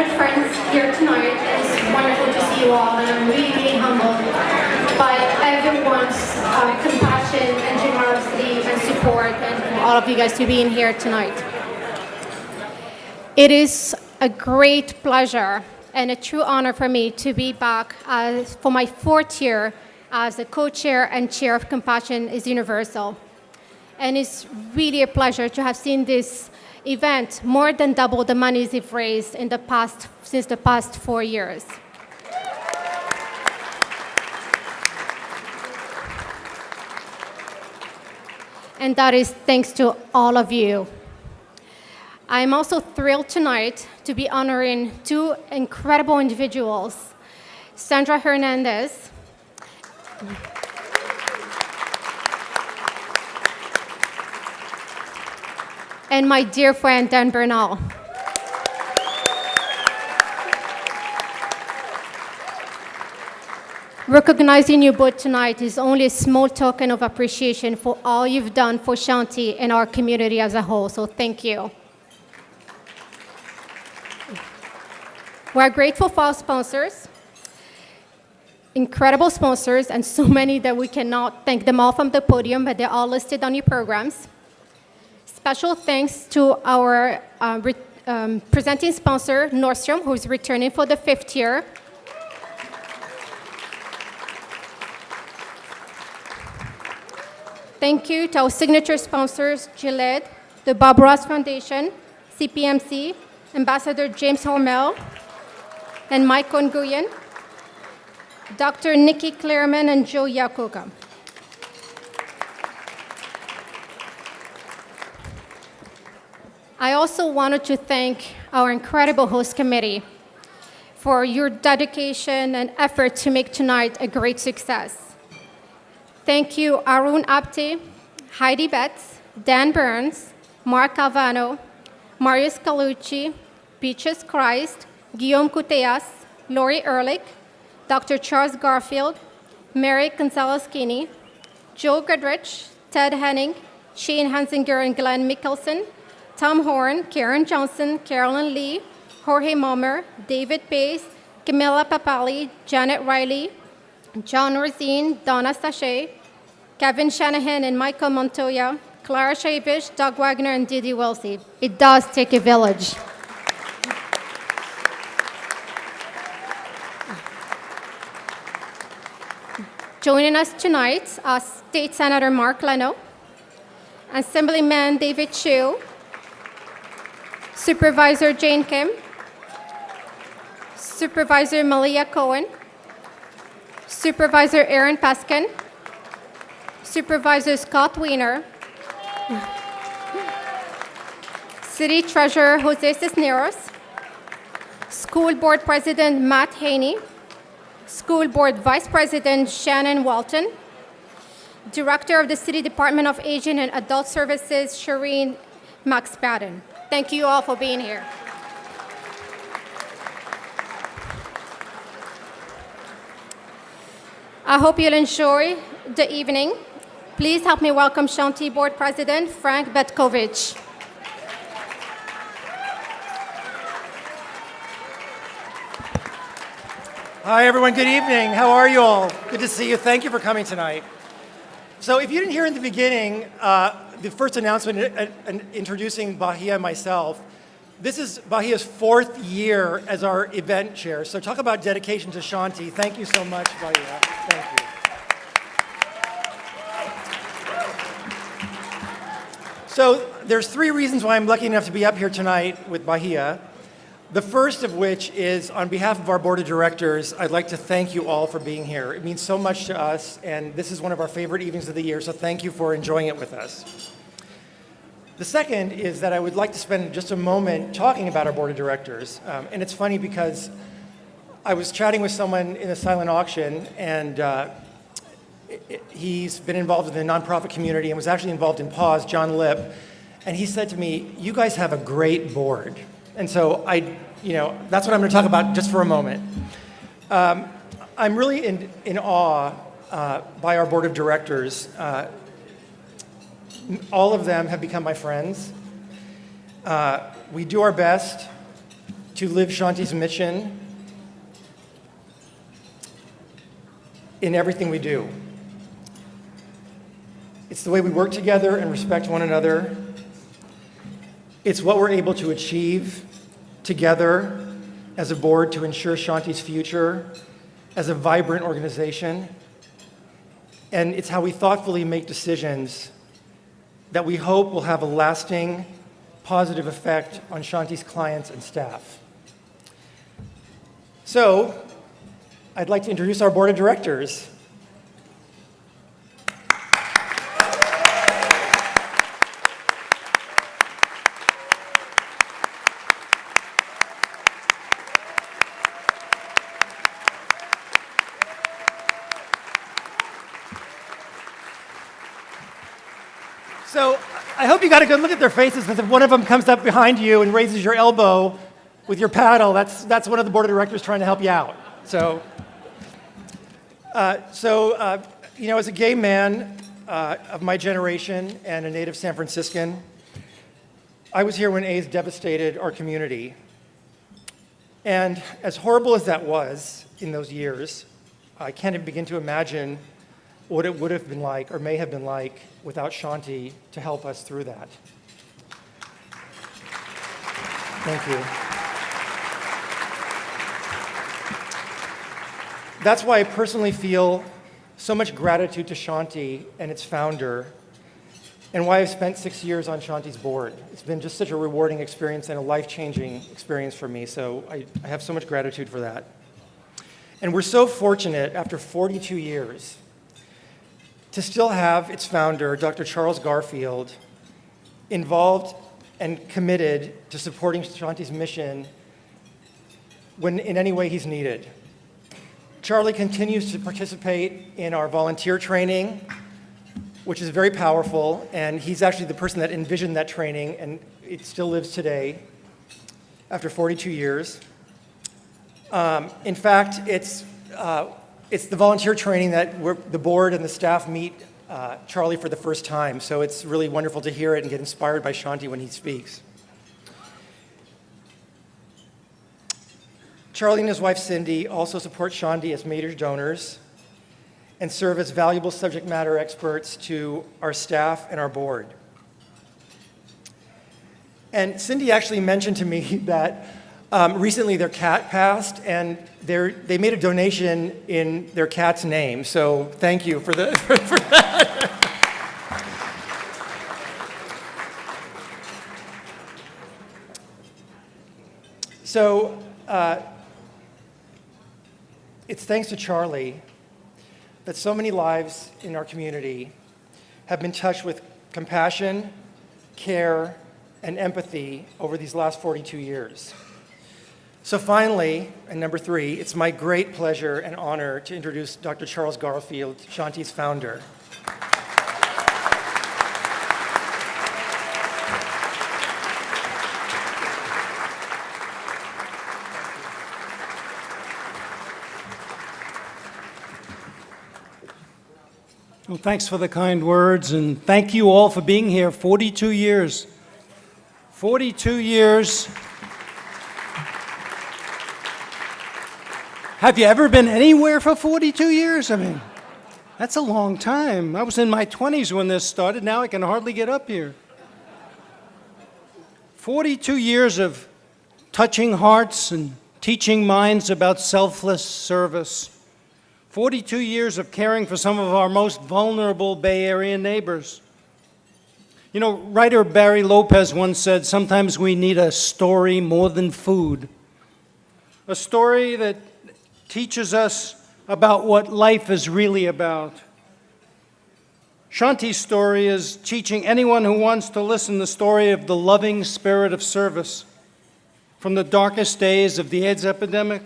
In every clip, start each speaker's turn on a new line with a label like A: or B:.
A: honored friends here tonight. It's wonderful to see you all, and I'm really humbled by everyone's compassion and generosity and support, and for all of you guys to be in here tonight. It is a great pleasure and a true honor for me to be back for my 4th year as the co-chair and chair of Compassion is Universal. And it's really a pleasure to have seen this event more than double the monies they've raised since the past 4 years. And that is thanks to all of you. I'm also thrilled tonight to be honoring 2 incredible individuals, Sandra Hernández and my dear friend, Dan Bernal. Recognizing you both tonight is only a small token of appreciation for all you've done for Shanti and our community as a whole, so thank you. We're grateful for our sponsors, incredible sponsors, and so many that we cannot thank them all from the podium, but they're all listed on your programs. Special thanks to our presenting sponsor, Nordstrom, who's returning for the 5th year. Thank you to our signature sponsors, Gillette, the Bob Ross Foundation, CPMC, Ambassador James Hormel, and Mike Nguyen, Dr. Nikki Clareman, and Joe Yakoka. I also wanted to thank our incredible host committee for your dedication and effort to make tonight a great success. Thank you, Arun Apte, Heidi Betts, Dan Burns, Mark Alvano, Marius Calucci, Peaches Christ, Guillaume Cuteas, Lori Ehrlich, Dr. Charles Garfield, Mary Gonzalez-Kini, Joe Goodrich, Ted Henning, Shane Hansinger and Glenn Mickelson, Tom Horn, Karen Johnson, Carolyn Lee, Jorge Momer, David Pace, Camilla Papali, Janet Riley, John Rosine, Donna Sachet, Kevin Shanahan and Michael Montoya, Clara Shavish, Doug Wagner, and Didi Wilsey. It does take a village. Joining us tonight are State Senator Mark Leno, Assemblyman David Chu, Supervisor Jane Kim, Supervisor Malia Cohen, Supervisor Aaron Paskin, Supervisor Scott Weiner, City Treasurer Jose Cisneros, School Board President Matt Haney, School Board Vice President Shannon Walton, Director of the City Department of Aging and Adult Services Shireen McSpadden. Thank you all for being here. I hope you'll enjoy the evening. Please help me welcome Shanti Board President Frank Betkovich.
B: Hi, everyone. Good evening. How are you all? Good to see you. Thank you for coming tonight. So if you didn't hear in the beginning, the first announcement introducing Bahia and myself, this is Bahia's 4th year as our event chair. So talk about dedication to Shanti. Thank you so much, Bahia. Thank you. So there's 3 reasons why I'm lucky enough to be up here tonight with Bahia. The first of which is, on behalf of our board of directors, I'd like to thank you all for being here. It means so much to us, and this is one of our favorite evenings of the year, so thank you for enjoying it with us. The second is that I would like to spend just a moment talking about our board of directors. And it's funny because I was chatting with someone in a silent auction, and he's been involved in the nonprofit community and was actually involved in PAWS, John Lipp, and he said to me, "You guys have a great board." And so that's what I'm going to talk about just for a moment. I'm really in awe by our board of directors. All of them have become my friends. We do our best to live Shanti's mission in everything we do. It's the way we work together and respect one another. It's what we're able to achieve together as a board to ensure Shanti's future as a vibrant organization. And it's how we thoughtfully make decisions that we hope will have a lasting, positive effect on Shanti's clients and staff. So, I'd like to introduce our board of directors. So I hope you got a good look at their faces, because if one of them comes up behind you and raises your elbow with your paddle, that's one of the board of directors trying to help you out. So, as a gay man of my generation and a native San Franciscan, I was here when AIDS devastated our community. And as horrible as that was in those years, I can't even begin to imagine what it would have been like, or may have been like, without Shanti to help us through that. Thank you. That's why I personally feel so much gratitude to Shanti and its founder, and why I've spent 6 years on Shanti's board. It's been just such a rewarding experience and a life-changing experience for me, so I have so much gratitude for that. And we're so fortunate, after 42 years, to still have its founder, Dr. Charles Garfield, involved and committed to supporting Shanti's mission when in any way he's needed. Charlie continues to participate in our volunteer training, which is very powerful, and he's actually the person that envisioned that training, and it still lives today after 42 years. In fact, it's the volunteer training that the board and the staff meet Charlie for the first time, so it's really wonderful to hear it and get inspired by Shanti when he speaks. Charlie and his wife Cindy also support Shanti as major donors and serve as valuable subject matter experts to our staff and our board. And Cindy actually mentioned to me that recently their cat passed, and they made a donation in their cat's name. So thank you for that. So it's thanks to Charlie that so many lives in our community have been touched with compassion, care, and empathy over these last 42 years. So finally, and number 3, it's my great pleasure and honor to introduce Dr. Charles Garfield, Shanti's founder.
C: Well, thanks for the kind words, and thank you all for being here. 42 years. 42 years. Have you ever been anywhere for 42 years? I mean, that's a long time. I was in my 20s when this started. Now I can hardly get up here. 42 years of touching hearts and teaching minds about selfless service. 42 years of caring for some of our most vulnerable Bay Area neighbors. You know, writer Barry Lopez once said, sometimes we need a story more than food. A story that teaches us about what life is really about. Shanti's story is teaching anyone who wants to listen the story of the loving spirit of service. From the darkest days of the AIDS epidemic,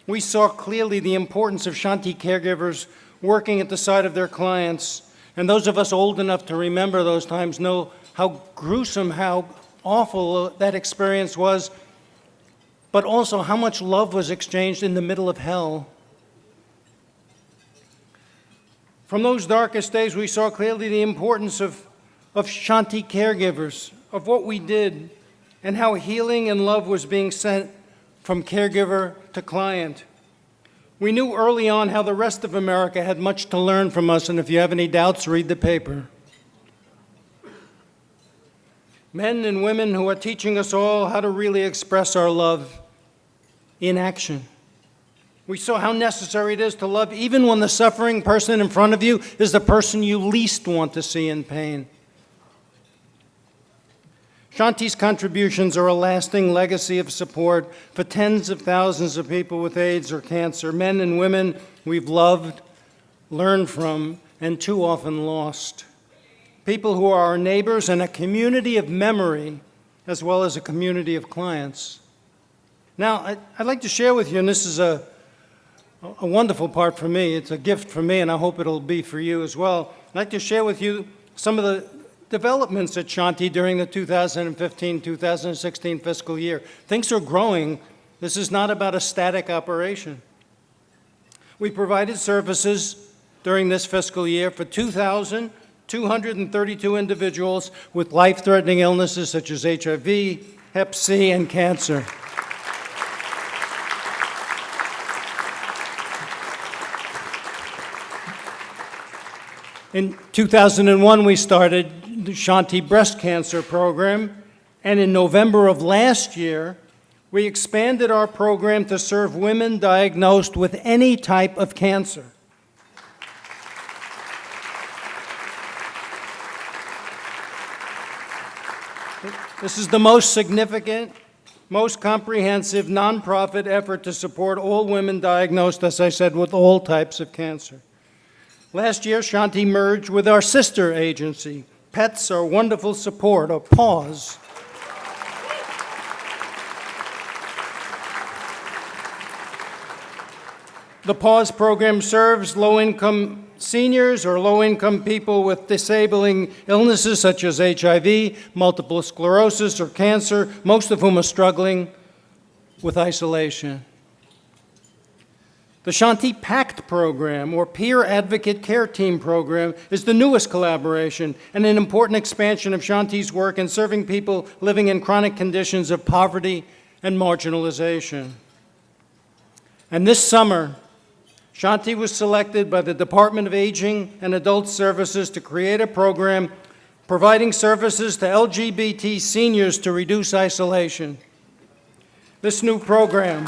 C: we saw clearly the importance of Shanti caregivers working at the side of their clients. And those of us old enough to remember those times know how gruesome, how awful that experience was, but also how much love was exchanged in the middle of hell. From those darkest days, we saw clearly the importance of Shanti caregivers, of what we did, and how healing and love was being sent from caregiver to client. We knew early on how the rest of America had much to learn from us, and if you have any doubts, read the paper. Men and women who are teaching us all how to really express our love in action. We saw how necessary it is to love even when the suffering person in front of you is the person you least want to see in pain. Shanti's contributions are a lasting legacy of support for tens of thousands of people with AIDS or cancer, men and women we've loved, learned from, and too often lost. People who are our neighbors and a community of memory, as well as a community of clients. Now, I'd like to share with you, and this is a wonderful part for me. It's a gift for me, and I hope it'll be for you as well. I'd like to share with you some of the developments at Shanti during the 2015-2016 fiscal year. Things are growing. This is not about a static operation. We provided services during this fiscal year for 2,232 individuals with life-threatening illnesses such as HIV, Hep C, and cancer. In 2001, we started the Shanti Breast Cancer Program, and in November of last year, we expanded our program to serve women diagnosed with any type of cancer. This is the most significant, most comprehensive nonprofit effort to support all women diagnosed, as I said, with all types of cancer. Last year, Shanti merged with our sister agency, Pets Are Wonderful Support, or PAWS. The PAWS program serves low-income seniors or low-income people with disabling illnesses such as HIV, multiple sclerosis, or cancer, most of whom are struggling with isolation. The Shanti PACT program, or Peer Advocate Care Team program, is the newest collaboration and an important expansion of Shanti's work in serving people living in chronic conditions of poverty and marginalization. And this summer, Shanti was selected by the Department of Aging and Adult Services to create a program providing services to LGBT seniors to reduce isolation. This new program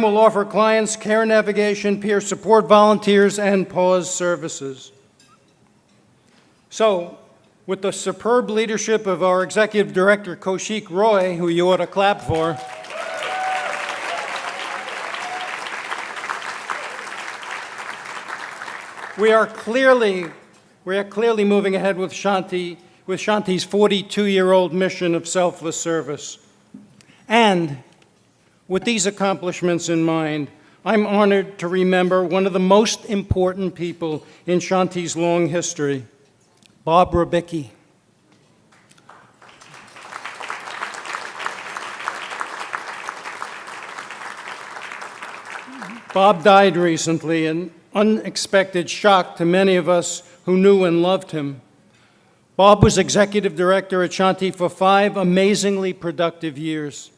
C: will offer clients care navigation, peer support volunteers, and PAWS services. So, with the superb leadership of our Executive Director, Kaushik Roy, who you ought to clap for, we are clearly moving ahead with Shanti's 42-year-old mission of selfless service. And with these accomplishments in mind, I'm honored to remember one of the most important people in Shanti's long history, Bob Rubicki. Bob died recently, an unexpected shock to many of us who knew and loved him. Bob was executive director at Shanti for 5 amazingly productive years.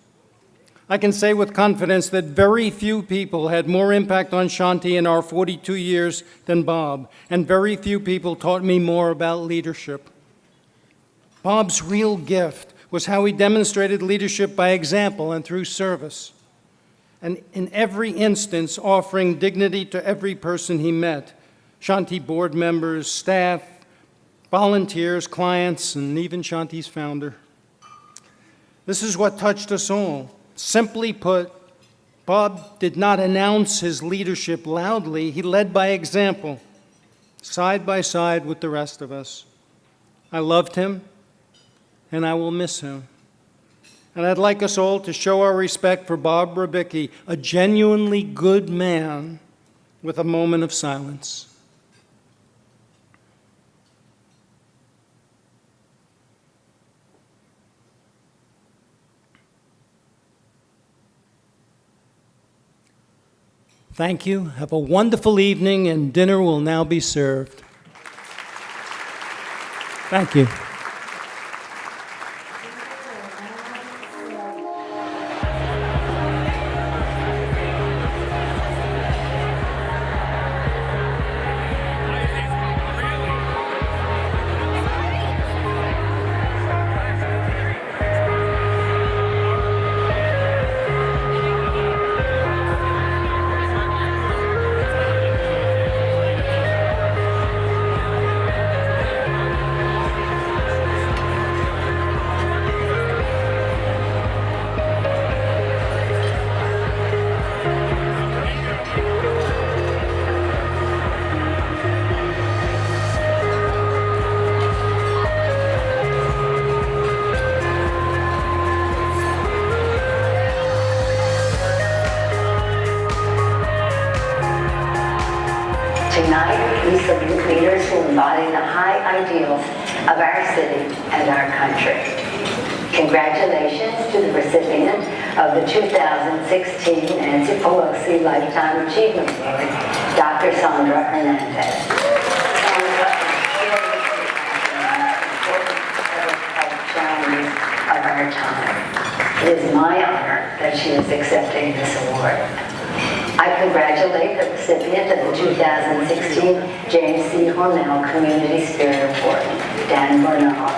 C: I can say with confidence that very few people had more impact on Shanti in our 42 years than Bob, and very few people taught me more about leadership. Bob's real gift was how he demonstrated leadership by example and through service, and in every instance offering dignity to every person he met, Shanti board members, staff, volunteers, clients, and even Shanti's founder. This is what touched us all. Simply put, Bob did not announce his leadership loudly. He led by example, side by side with the rest of us. I loved him, and I will miss him. And I'd like us all to show our respect for Bob Rubicki, a genuinely good man, with a moment of silence. Thank you. Have a wonderful evening, and dinner will now be served.
D: Thank you.
E: Tonight, we salute leaders who embody the high ideals of our city and our country. Congratulations to the recipient of the 2016 Nancy Pelosi Lifetime Achievement Award, Dr. Sandra Hernández. Sandra is important challenges of our time. It is my honor that she is accepting this award. I congratulate the recipient of the 2016 James C. Hormel Community Spirit Award, Dan Bernal,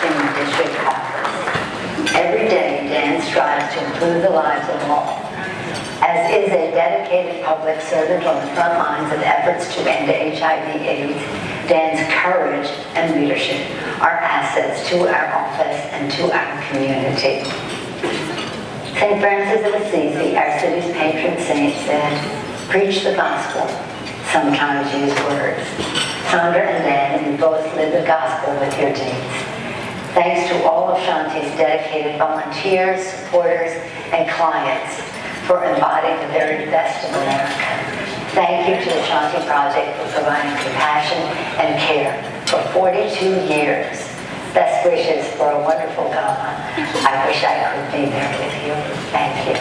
E: in the district office. Every day, Dan strives to improve the lives of all. As is a dedicated public servant on the front lines of efforts to end HIV/AIDS, Dan's courage and leadership are assets to our office and to our community. St. Francis of Assisi, our city's patron saint, said, "Preach the gospel, sometimes use words." Sandra and Dan, you both live the gospel with your deeds. Thanks to all of Shanti's dedicated volunteers, supporters, and clients for embodying the very best of America. Thank you to the Shanti Project for providing compassion and care for 42 years. Best wishes for a wonderful gala. I wish I could be there with you. Thank you.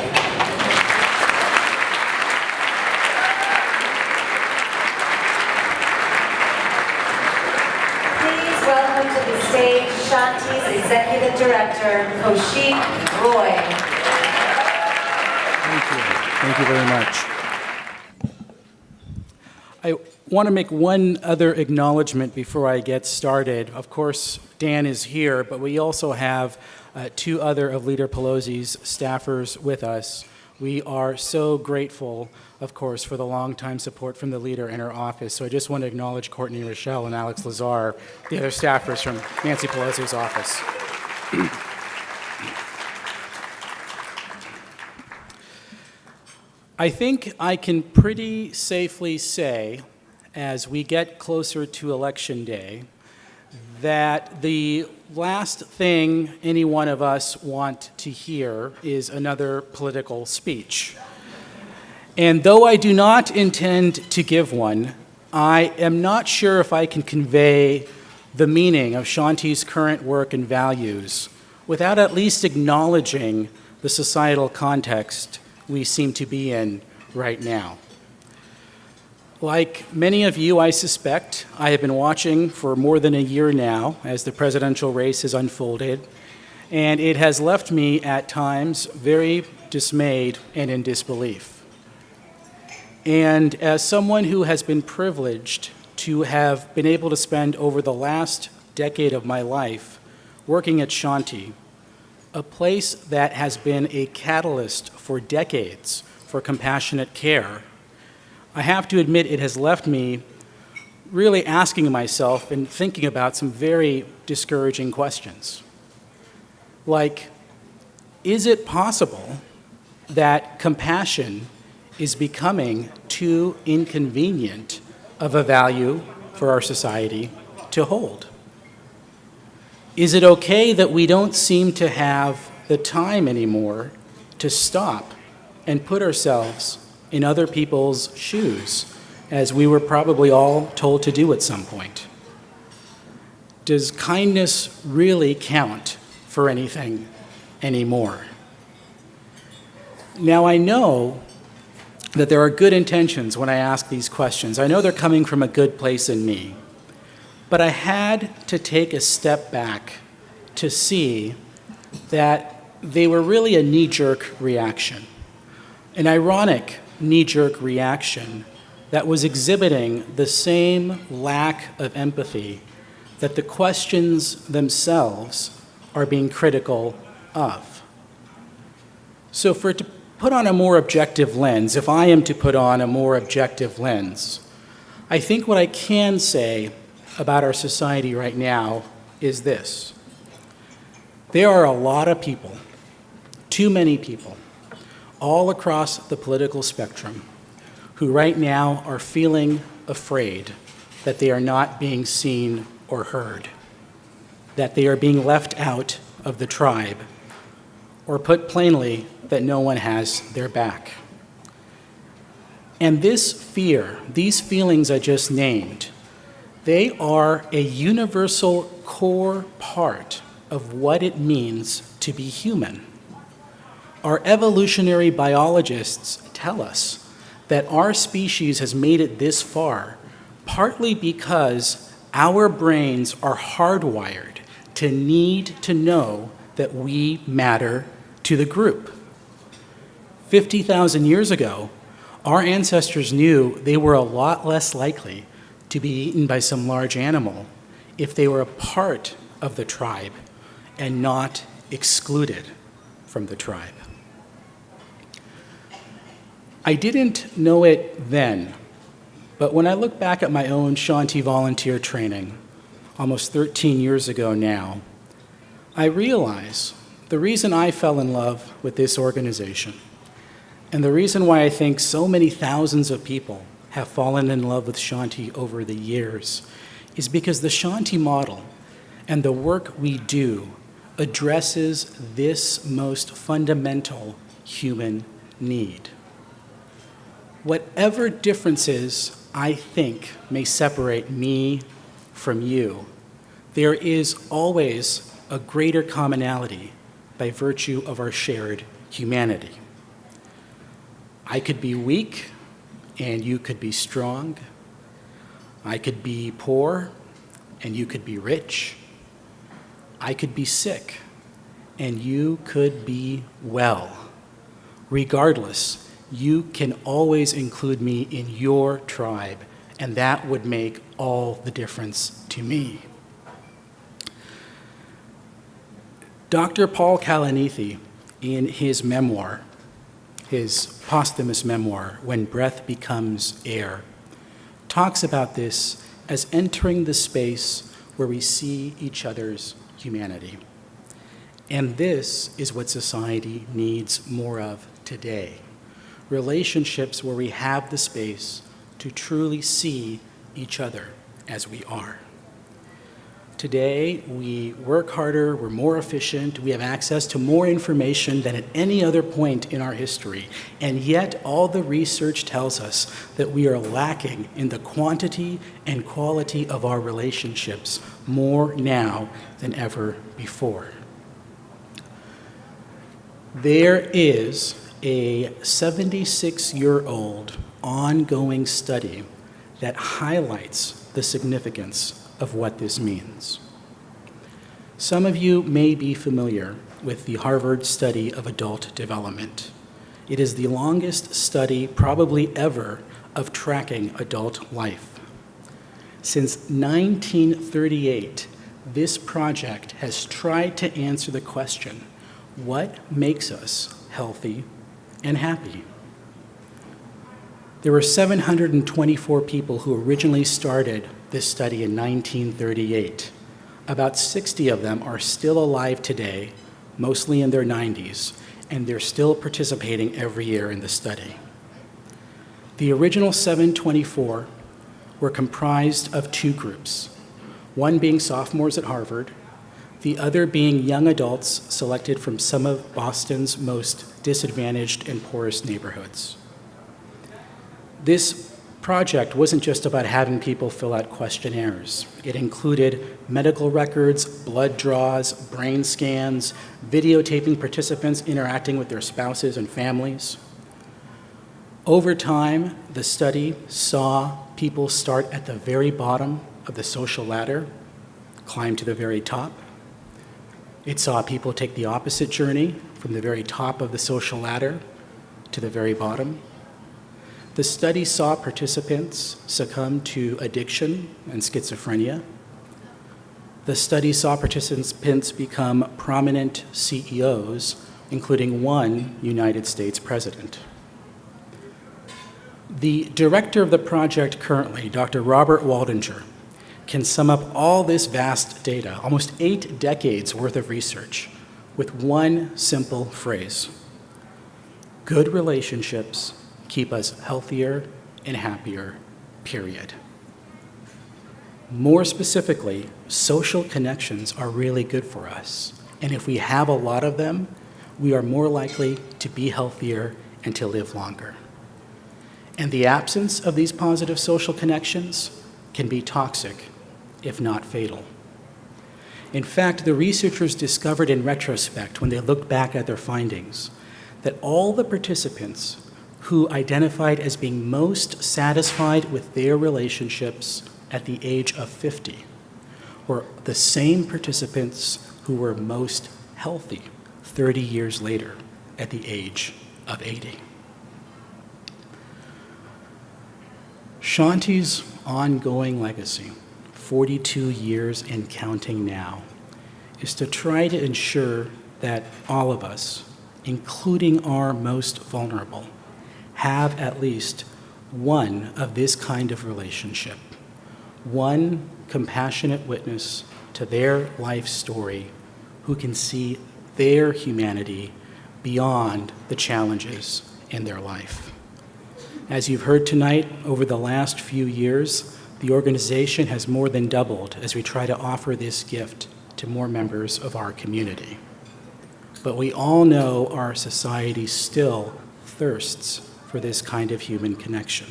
F: Please welcome to the stage Shanti's Executive Director, Kaushik Roy.
D: Thank you. Thank you very much. I want to make one other acknowledgement before I get started. Of course, Dan is here, but we also have two other of Leader Pelosi's staffers with us. We are so grateful, of course, for the longtime support from the leader in her office. So I just want to acknowledge Courtney Rochelle and Alex Lazar, the other staffers from Nancy Pelosi's office. I think I can pretty safely say, as we get closer to Election Day, that the last thing any one of us want to hear is another political speech. And though I do not intend to give one, I am not sure if I can convey the meaning of Shanti's current work and values without at least acknowledging the societal context we seem to be in right now. Like many of you, I suspect, I have been watching for more than a year now as the presidential race has unfolded, and it has left me at times very dismayed and in disbelief. And as someone who has been privileged to have been able to spend over the last decade of my life working at Shanti, a place that has been a catalyst for decades for compassionate care, I have to admit it has left me really asking myself and thinking about some very discouraging questions. Like, is it possible that compassion is becoming too inconvenient of a value for our society to hold? Is it okay that we don't seem to have the time anymore to stop and put ourselves in other people's shoes, as we were probably all told to do at some point? Does kindness really count for anything anymore? Now, I know that there are good intentions when I ask these questions. I know they're coming from a good place in me. But I had to take a step back to see that they were really a knee-jerk reaction, an ironic knee-jerk reaction that was exhibiting the same lack of empathy that the questions themselves are being critical of. So to put on a more objective lens, if I am to put on a more objective lens, I think what I can say about our society right now is this. There are a lot of people, too many people, all across the political spectrum who right now are feeling afraid that they are not being seen or heard, that they are being left out of the tribe, or put plainly, that no one has their back. And this fear, these feelings I just named, they are a universal core part of what it means to be human. Our evolutionary biologists tell us that our species has made it this far partly because our brains are hardwired to need to know that we matter to the group. 50,000 years ago, our ancestors knew they were a lot less likely to be eaten by some large animal if they were a part of the tribe and not excluded from the tribe. I didn't know it then, but when I look back at my own Shanti volunteer training, almost 13 years ago now, I realize the reason I fell in love with this organization and the reason why I think so many thousands of people have fallen in love with Shanti over the years is because the Shanti model and the work we do addresses this most fundamental human need. Whatever differences I think may separate me from you, there is always a greater commonality by virtue of our shared humanity. I could be weak and you could be strong. I could be poor and you could be rich. I could be sick and you could be well. Regardless, you can always include me in your tribe, and that would make all the difference to me. Dr. Paul Kalanithi, in his memoir, his posthumous memoir, When Breath Becomes Air, talks about this as entering the space where we see each other's humanity. And this is what society needs more of today. Relationships where we have the space to truly see each other as we are. Today, we work harder, we're more efficient, we have access to more information than at any other point in our history, and yet all the research tells us that we are lacking in the quantity and quality of our relationships more now than ever before. There is a 76-year-old ongoing study that highlights the significance of what this means. Some of you may be familiar with the Harvard study of adult development. It is the longest study probably ever of tracking adult life. Since 1938, this project has tried to answer the question, what makes us healthy and happy? There were 724 people who originally started this study in 1938. About 60 of them are still alive today, mostly in their 90s, and they're still participating every year in the study. The original 724 were comprised of two groups, one being sophomores at Harvard, the other being young adults selected from some of Boston's most disadvantaged and poorest neighborhoods. This project wasn't just about having people fill out questionnaires. It included medical records, blood draws, brain scans, videotaping participants interacting with their spouses and families. Over time, the study saw people start at the very bottom of the social ladder, climb to the very top. It saw people take the opposite journey from the very top of the social ladder to the very bottom. The study saw participants succumb to addiction and schizophrenia. The study saw participants become prominent CEOs, including one United States president. The director of the project currently, Dr. Robert Waldinger, can sum up all this vast data, almost 8 decades worth of research, with one simple phrase: good relationships keep us healthier and happier, period. More specifically, social connections are really good for us, and if we have a lot of them, we are more likely to be healthier and to live longer. And the absence of these positive social connections can be toxic, if not fatal. In fact, the researchers discovered in retrospect, when they looked back at their findings, that all the participants who identified as being most satisfied with their relationships at the age of 50 were the same participants who were most healthy 30 years later at the age of 80. Shanti's ongoing legacy, 42 years and counting now, is to try to ensure that all of us, including our most vulnerable, have at least one of this kind of relationship, one compassionate witness to their life story who can see their humanity beyond the challenges in their life. As you've heard tonight, over the last few years, the organization has more than doubled as we try to offer this gift to more members of our community. But we all know our society still thirsts for this kind of human connection.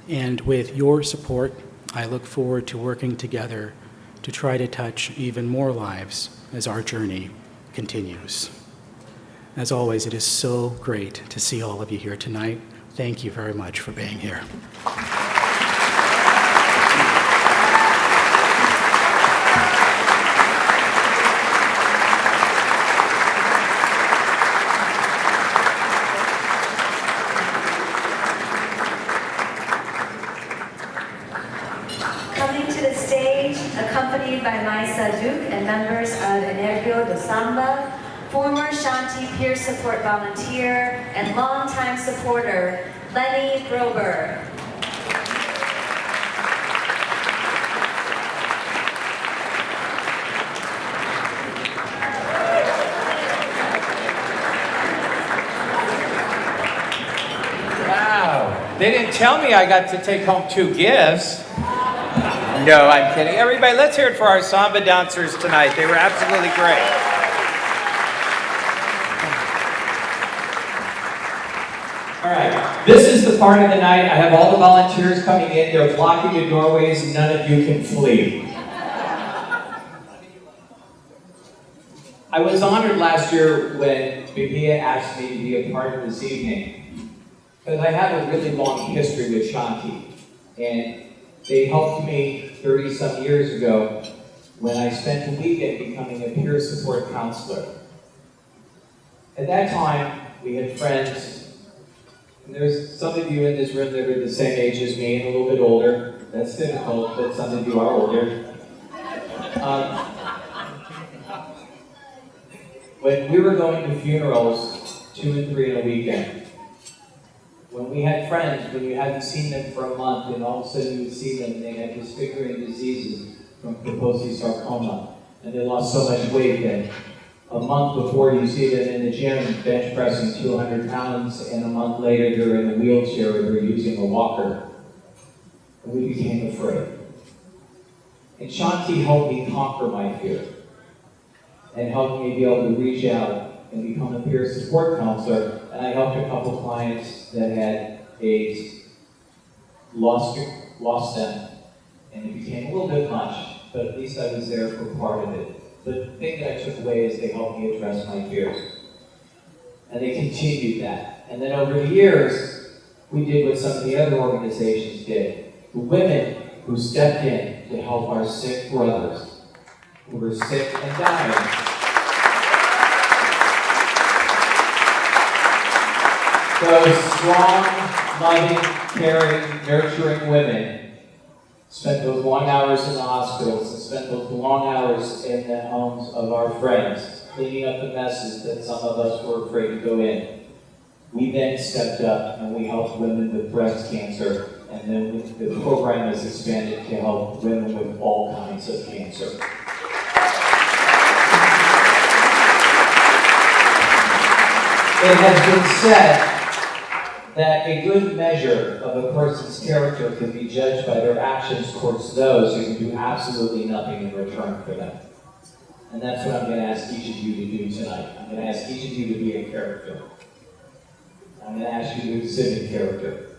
D: And with your support, I look forward to working together to try to touch even more lives as our journey continues. As always, it is so great to see all of you here tonight. Thank you very much for being here.
F: Coming to the stage, accompanied by Maisa Duke and members of Energio do Samba, former Shanti peer support volunteer and longtime supporter, Lenny Grober.
G: Wow, they didn't tell me I got to take home 2 gifts. No, I'm kidding. Everybody, let's hear it for our samba dancers tonight. They were absolutely great. All right, this is the part of the night. I have all the volunteers coming in. They're blocking the doorways, and none of you can flee. I was honored last year when Bahia asked me to be a part of this evening, because I have a really long history with Shanti, and they helped me 30-some years ago when I spent a weekend becoming a peer support counselor. At that time, we had friends. And there's some of you in this room that are the same age as me and a little bit older. That's difficult, but some of you are older. When we were going to funerals, 2 and 3 in a weekend, when we had friends, when you hadn't seen them for a month, and all of a sudden you would see them, and they had disfiguring diseases from Pelosi sarcoma, and they lost so much weight that a month before you see them in the gym bench pressing 200 pounds, and a month later they're in a wheelchair or they're using a walker. And we became afraid. And Shanti helped me conquer my fear and helped me be able to reach out and become a peer support counselor. And I helped a couple clients that had AIDS, lost them, and it became a little bit much, but at least I was there for part of it. The thing that I took away is they helped me address my fears. And they continued that. And then over the years, we did what some of the other organizations did. The women who stepped in to help our sick brothers who were sick and dying. Those strong, loving, caring, nurturing women spent those long hours in the hospitals and spent those long hours in the homes of our friends, cleaning up the messes that some of us were afraid to go in. We then stepped up and we helped women with breast cancer, and then the program has expanded to help women with all kinds of cancer. It has been said that a good measure of a person's character can be judged by their actions towards those who can do absolutely nothing in return for them. And that's what I'm going to ask each of you to do tonight. I'm going to ask each of you to be a character. I'm going to ask you to exhibit character.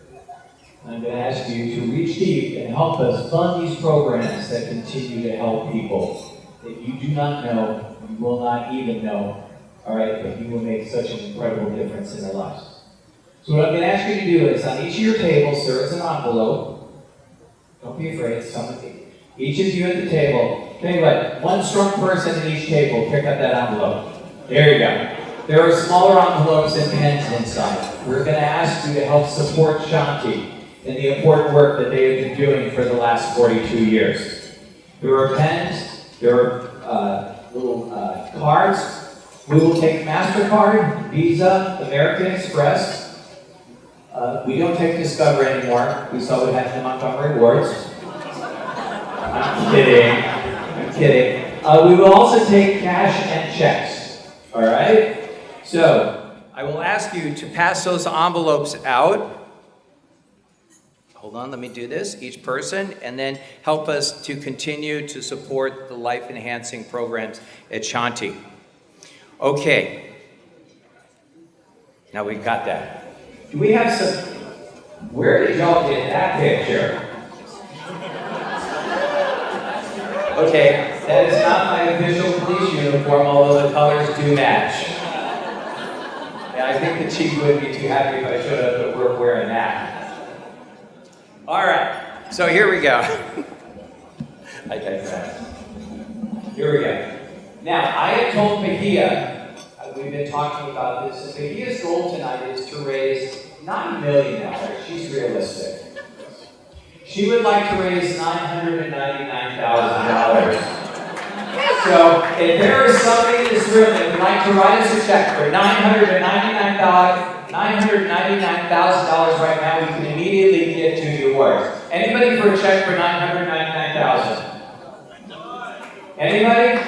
G: I'm going to ask you to reach deep and help us fund these programs that continue to help people that you do not know, you will not even know, all right, but you will make such an incredible difference in their lives. So what I'm going to ask you to do is, on each of your tables, there is an envelope. Don't be afraid, each of you at the table, tell you what, one strong person at each table, pick up that envelope. There you go. There are smaller envelopes and pens inside. We're going to ask you to help support Shanti in the important work that they have been doing for the last 42 years. There are pens, there are little cards. We will take MasterCard, Visa, American Express. We don't take Discover anymore. We saw what happened to Montgomery Wards. I'm kidding. I'm kidding. We will also take cash and checks. All right? So, I will ask you to pass those envelopes out. Hold on, let me do this. Each person, and then help us to continue to support the life-enhancing programs at Shanti. Okay. Now we've got that. Do we have some... Where did y'all get that picture? Okay, that is not my official police uniform, although the colors do match. Yeah, I think the chief wouldn't be too happy if I showed up at work wearing that. All right, so here we go. I digress. Here we go. Now, I had told Bahia, we've been talking about this, and Bahia's goal tonight is to raise $9 million. She's realistic. She would like to raise $999,000. So, if there is somebody in this room that would like to write us a check for $999,000 right now, we can immediately get to your words. Anybody for a check for $999,000? Anybody?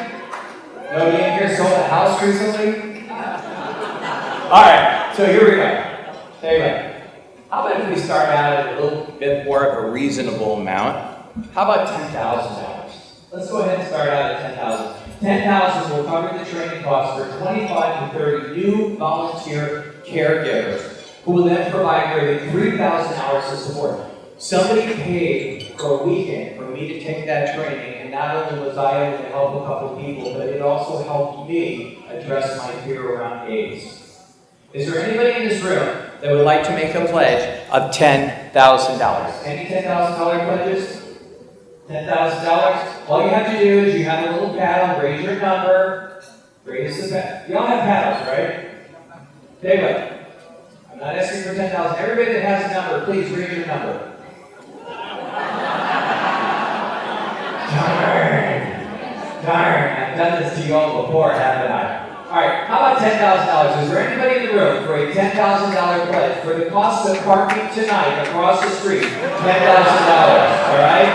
G: Nobody in here sold a house recently? All right, so here we go. Tell you what, how about if we start out at a little bit more of a reasonable amount? How about $10,000? Let's go ahead and start out at $10,000. $10,000 will cover the training costs for 25 to 30 new volunteer caregivers who will then provide nearly 3,000 hours of support. Somebody paid for a weekend for me to take that training, and not only was I able to help a couple people, but it also helped me address my fear around AIDS. Is there anybody in this room that would like to make a pledge of $10,000? Any $10,000 pledges? $10,000? All you have to do is you have a little paddle, raise your number, raise the paddle. Y'all have paddles, right? Tell you what, I'm not asking for $10,000. Everybody that has a number, please raise your number. Darn, I've done this to you all before, haven't I? All right, how about $10,000? Is there anybody in the room for a $10,000 pledge for the cost of parking tonight across the street? $10,000, all right?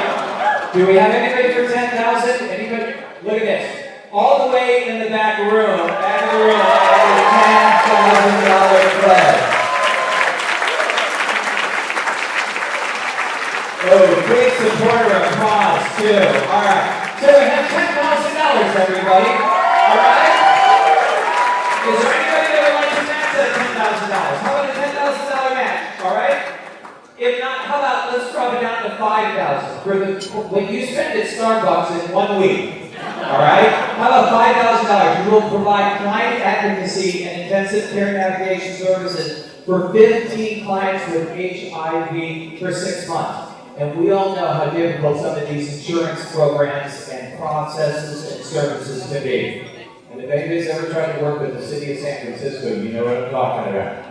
G: Do we have anybody for $10,000? Anybody? Look at this. All the way in the back of the room, a $10,000 pledge. Oh, big supporter applause, too. All right. So we have $10,000, everybody. All right? Is there anybody that would like to match that $10,000? How about a $10,000 match? All right? If not, how about let's drop it down to $5,000 for what you spend at Starbucks in 1 week. All right? How about $5,000? We will provide client advocacy and intensive care navigation services for 15 clients with HIV for 6 months. And we all know how difficult some of these insurance programs and processes and services can be. And if anybody's ever tried to work with the city of San Francisco, you know what I'm talking about.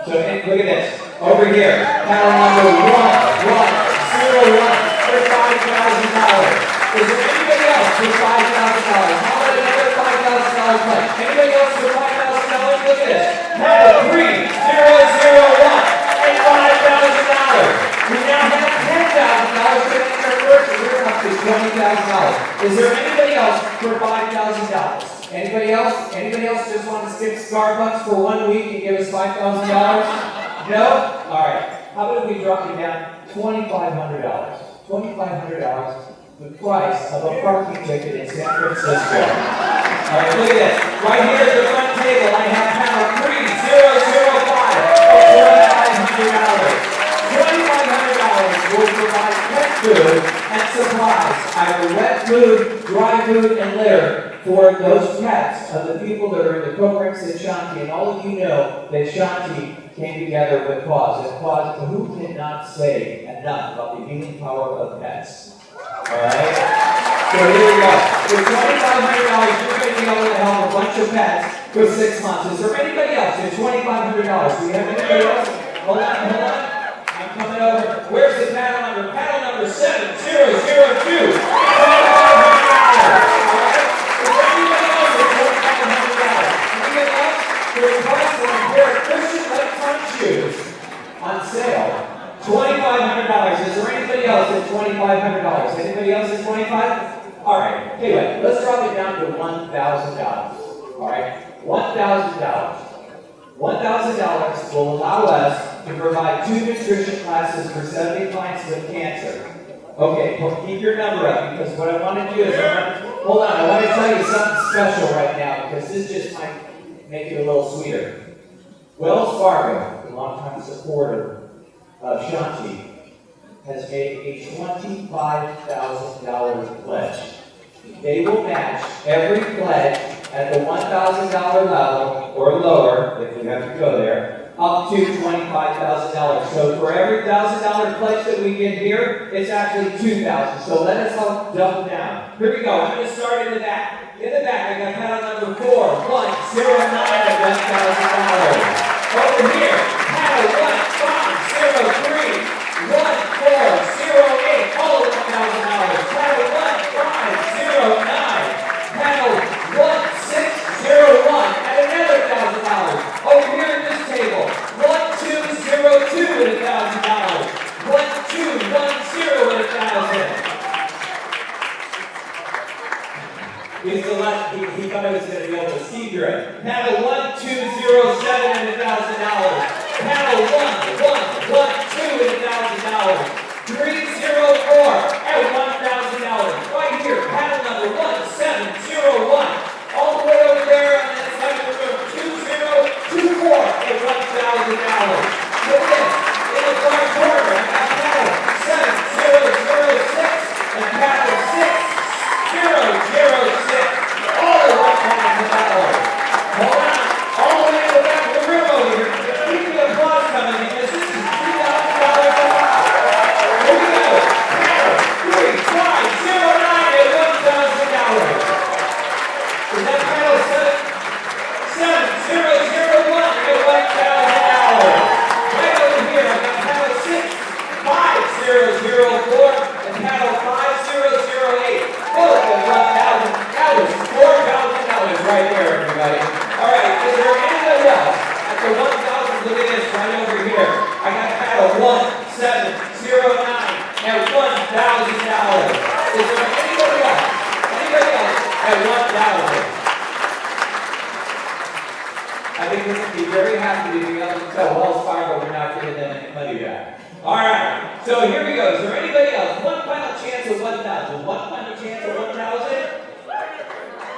G: So look at this. Over here, panel number 1101 for $5,000. Is there anybody else for $5,000? How about another $5,000 pledge? Anybody else for $5,000? Look at this. Panel 3001 and $5,000. We now have $10,000 for the anniversary. We're up to $20,000. Is there anybody else for $5,000? Anybody else? Anybody else just want to skip Starbucks for 1 week and give us $5,000? No? All right. How about if we drop it down $2,500? $2,500, the price of a parking ticket in San Francisco. All right, look at this. Right here at the front table, I have panel 3005 $2,500. $2,500 will provide pet food and supplies, either wet food, dry food, and litter for those pets of the people that are in the programs at Shanti. And all of you know that Shanti came together with cause. And cause, who cannot say enough about the healing power of pets? Alright? So here we go. For $2,500, you're going to be able to help a bunch of pets for 6 months. Is there anybody else at $2,500? Do we have anybody else? Hold on. I'm coming over. Where's the panel number? Panel number 7002. $2,500. Shoes on sale, $2,500. Is there anybody else at $2,500? Anybody else at $2,500? All right. Anyway, let's drop it down to $1,000. All right, $1,000. $1,000 will allow us to provide 2 nutrition classes for 70 clients with cancer. Okay, well, keep your number up because what I want to do is, hold on, I want to tell you something special right now because this just might make it a little sweeter. Wells Fargo, a longtime supporter of Shanti, has made a $25,000 pledge. They will match every pledge at the $1,000 level or lower, if we have to go there, up to $25,000. So for every $1,000 pledge that we get here, it's actually $2,000. So let us all double down. Here we go. I'm going to start in the back. In the back, I got panel number 4109 at $1,000. Over here, panel 1503, 1408, all at $1,000. Panel 1509, panel 1601 at another $1,000. Over here at this table, 1202 at $1,000. 1210 at $1,000. He's the last, he thought I was going to be able to see through it. Panel 1207 at $1,000. Panel 1112 at $1,000. 304 at $1,000. Right here, panel number 1701. All the way over there on that side of the room, 2024 at $1,000. Look at this. In the far corner, I got panel 7006 and panel 6006. All at $1,000. Hold on. All the way to the back of the room over here. Keep the applause coming because this is $3,000. Here we go. Panel 3509 at $1,000. Is that panel 7001 at $1,000? Right over here, I've got panel 65004 and panel 5008. Both at $1,000. That was $4,000 right there, everybody. All right, is there anybody else at the 1,000? Look at this right over here. I got panel 1709 at $1,000. Is there anybody else? Anybody else at $1,000? I think we would be very happy to be able to tell Wells Fargo we're not giving them any money back. All right, so here we go. Is there anybody else? One final chance at 1,000. One final chance at 1,000.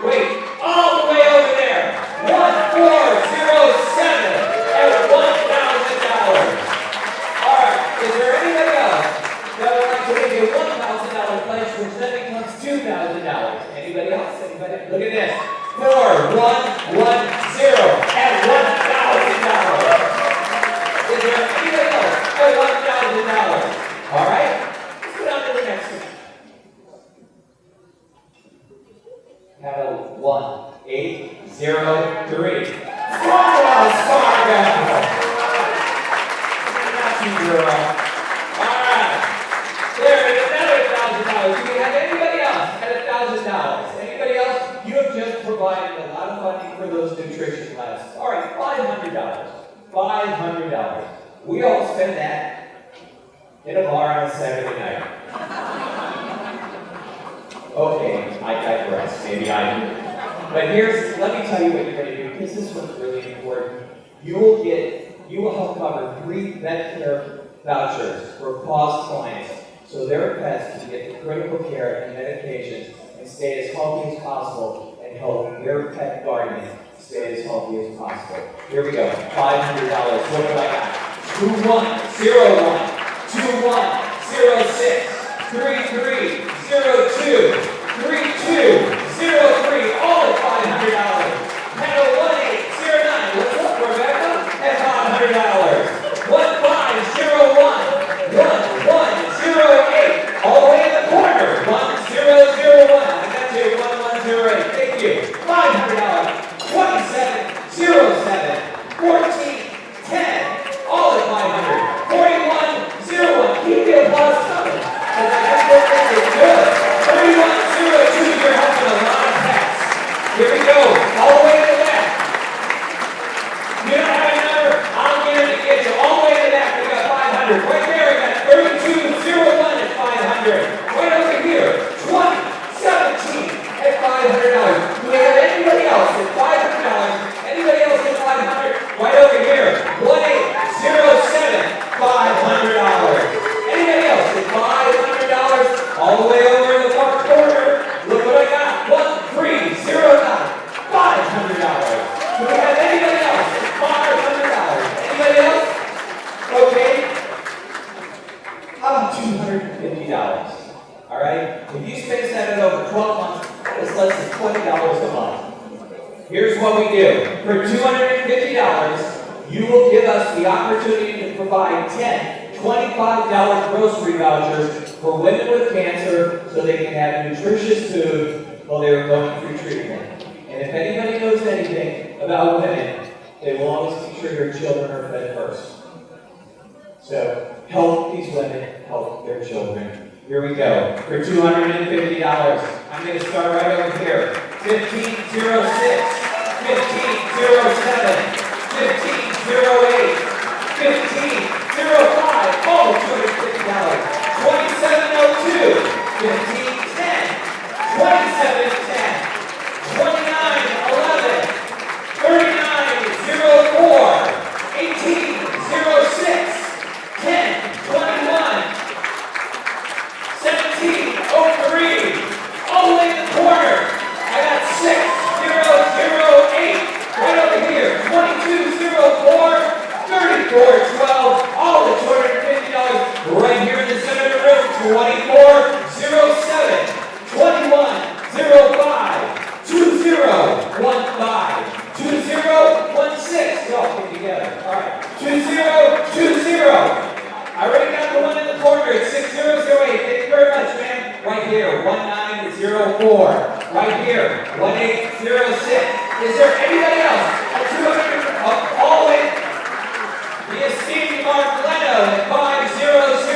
G: Wait, all the way over there. 1407 at $1,000. All right, is there anybody else that would like to make a $1,000 pledge, which then becomes $2,000? Anybody else? 3. Strong round, Spargo. Got you, girl. All right. There is another $1,000. Do we have anybody else at $1,000? Anybody else? You have just provided a lot of funding for those nutrition labs. All right, $500. $500. We all spend that in a bar on a Saturday night. Okay, I digress. Maybe I do. But let me tell you what you're going to do, because this one's really important. You will help cover 3 Medicare vouchers for PAWS clients, so their pets can get the critical care and medications and stay as healthy as possible, and help their pet guardian stay as healthy as possible. Here we go. $500. What do I got? 2101 2106 3302 3203. All at $500. Had a 1809. What's up, Rebecca? At $500. 1501 1108. All the way in the corner. 1001. I got you. 1108. Thank you. $500. 2707 1410. All at $500. 4101. Keep the applause coming. Because I think this is good. 3102. You're helping a lot of pets. Here we go. All the way to the back. You don't have a number? I'll guarantee to get you all the way to the back. We got 500. Right there, we got 3201 at 500. Right over here, 2017 at $500. Do we have anybody else at $500? Anybody else at $500? Right over here, 1807, $500. Anybody else at $500? All the way over in the far corner. Look what I got. 1309, $500. Do we have anybody else at $500? Anybody else? Okay. How about $250? All right. If you space that out over 12 months, it's less than $20 a month. Here's what we do. For $250, you will give us the opportunity to provide 10 $25 grocery vouchers for women with cancer so they can have nutritious food while they are going through treatment. And if anybody knows anything about women, they will always make sure their children are fed first. So help these women help their children. Here we go. For $250, I'm going to start right over here. 1506, 1507, 1508, 1505, all $250. 2702, 1510, 2710, 2911, 3904, 1806, 1021, 1703, all the way in the corner. I got 6008, right over here. 2204, 3412, all the $250. Right here in the center of the room. 2407, 2105, 2015, 2016. Y'all get together. All right. 2020. I already got the one in the corner at 6008. Thank you very much, man. Right here, 1904. Right here, 1806. Is there anybody else at 200? All the way. The esteemed Mark Leno at 5003.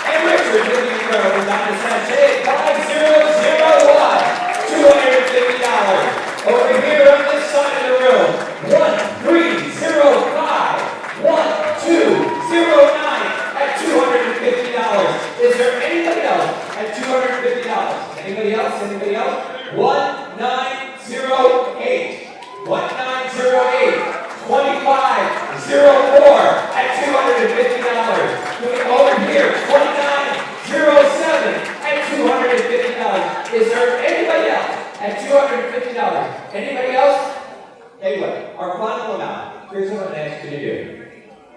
G: And Richard, give me a go. Dr. Sanchez, 5001. $250. Over here on this side of the room, 1305. 1209 at $250. Is there anybody else at $250? Anybody else? Anybody else? 1908. 1908. 2504 at $250. Moving over here, 2907 at $250. Is there anybody else at $250? Anybody else? Anyway, our final amount. Here's what I'm going to ask you to do.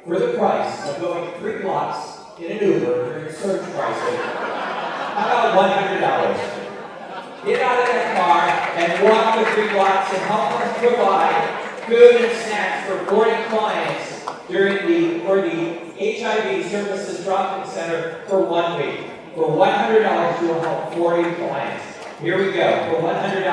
G: For the price of going 3 blocks in an Uber during surge pricing, how about $100? Get out of that car and walk the 3 blocks and help us provide food and snacks for 40 clients during the HIV Services Drop-In Center for 1 week. For $100, you will help 40 clients. Here we go. For $100,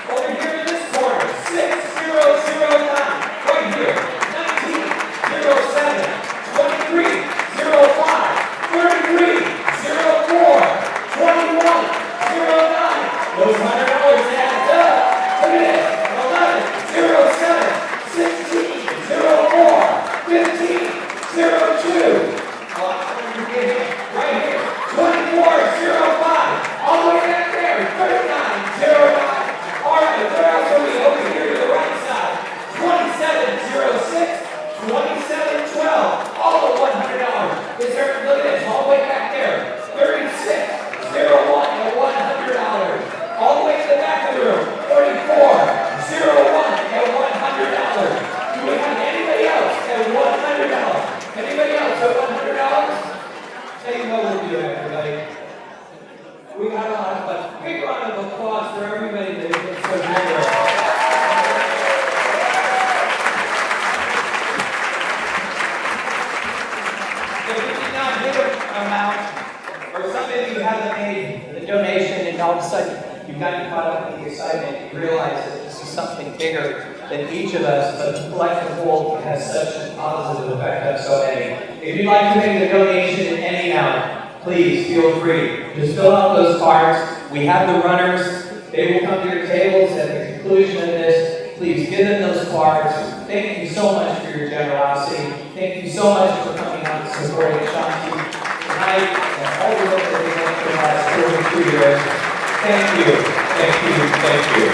G: Over here in this corner, 6009. Right here, 1907, 2305, 3304, 2109. Those $100 adds up. Look at this. 1107, 1604, 1502. Right here, 2405. All the way back there, 3909. All right, where else are we? Over here to the right side. 2706, 2712. All the $100. Is there, look at this, all the way back there. 3601 at $100. All the way to the back of the room. 4401 at $100. Do we have anybody else at $100? Anybody else at $100? Tell you what we'll do, everybody. We got a lot, but big round of applause for everybody that has been so generous. If we did not hit an amount, or something that you haven't made, the donation, and all of a sudden you've gotten caught up in the excitement, you realize that this is something bigger than each of us, but the collective whole has such a positive effect on so many. If you'd like to make a donation in any amount, please feel free. Just fill out those cards. We have the runners. They will come to your tables at the conclusion of this. Please give them those cards. Thank you so much for your generosity. Thank you so much for coming out and supporting Shanti tonight and all the work that they've done for the last 42 years. Thank you. Thank you. Thank you.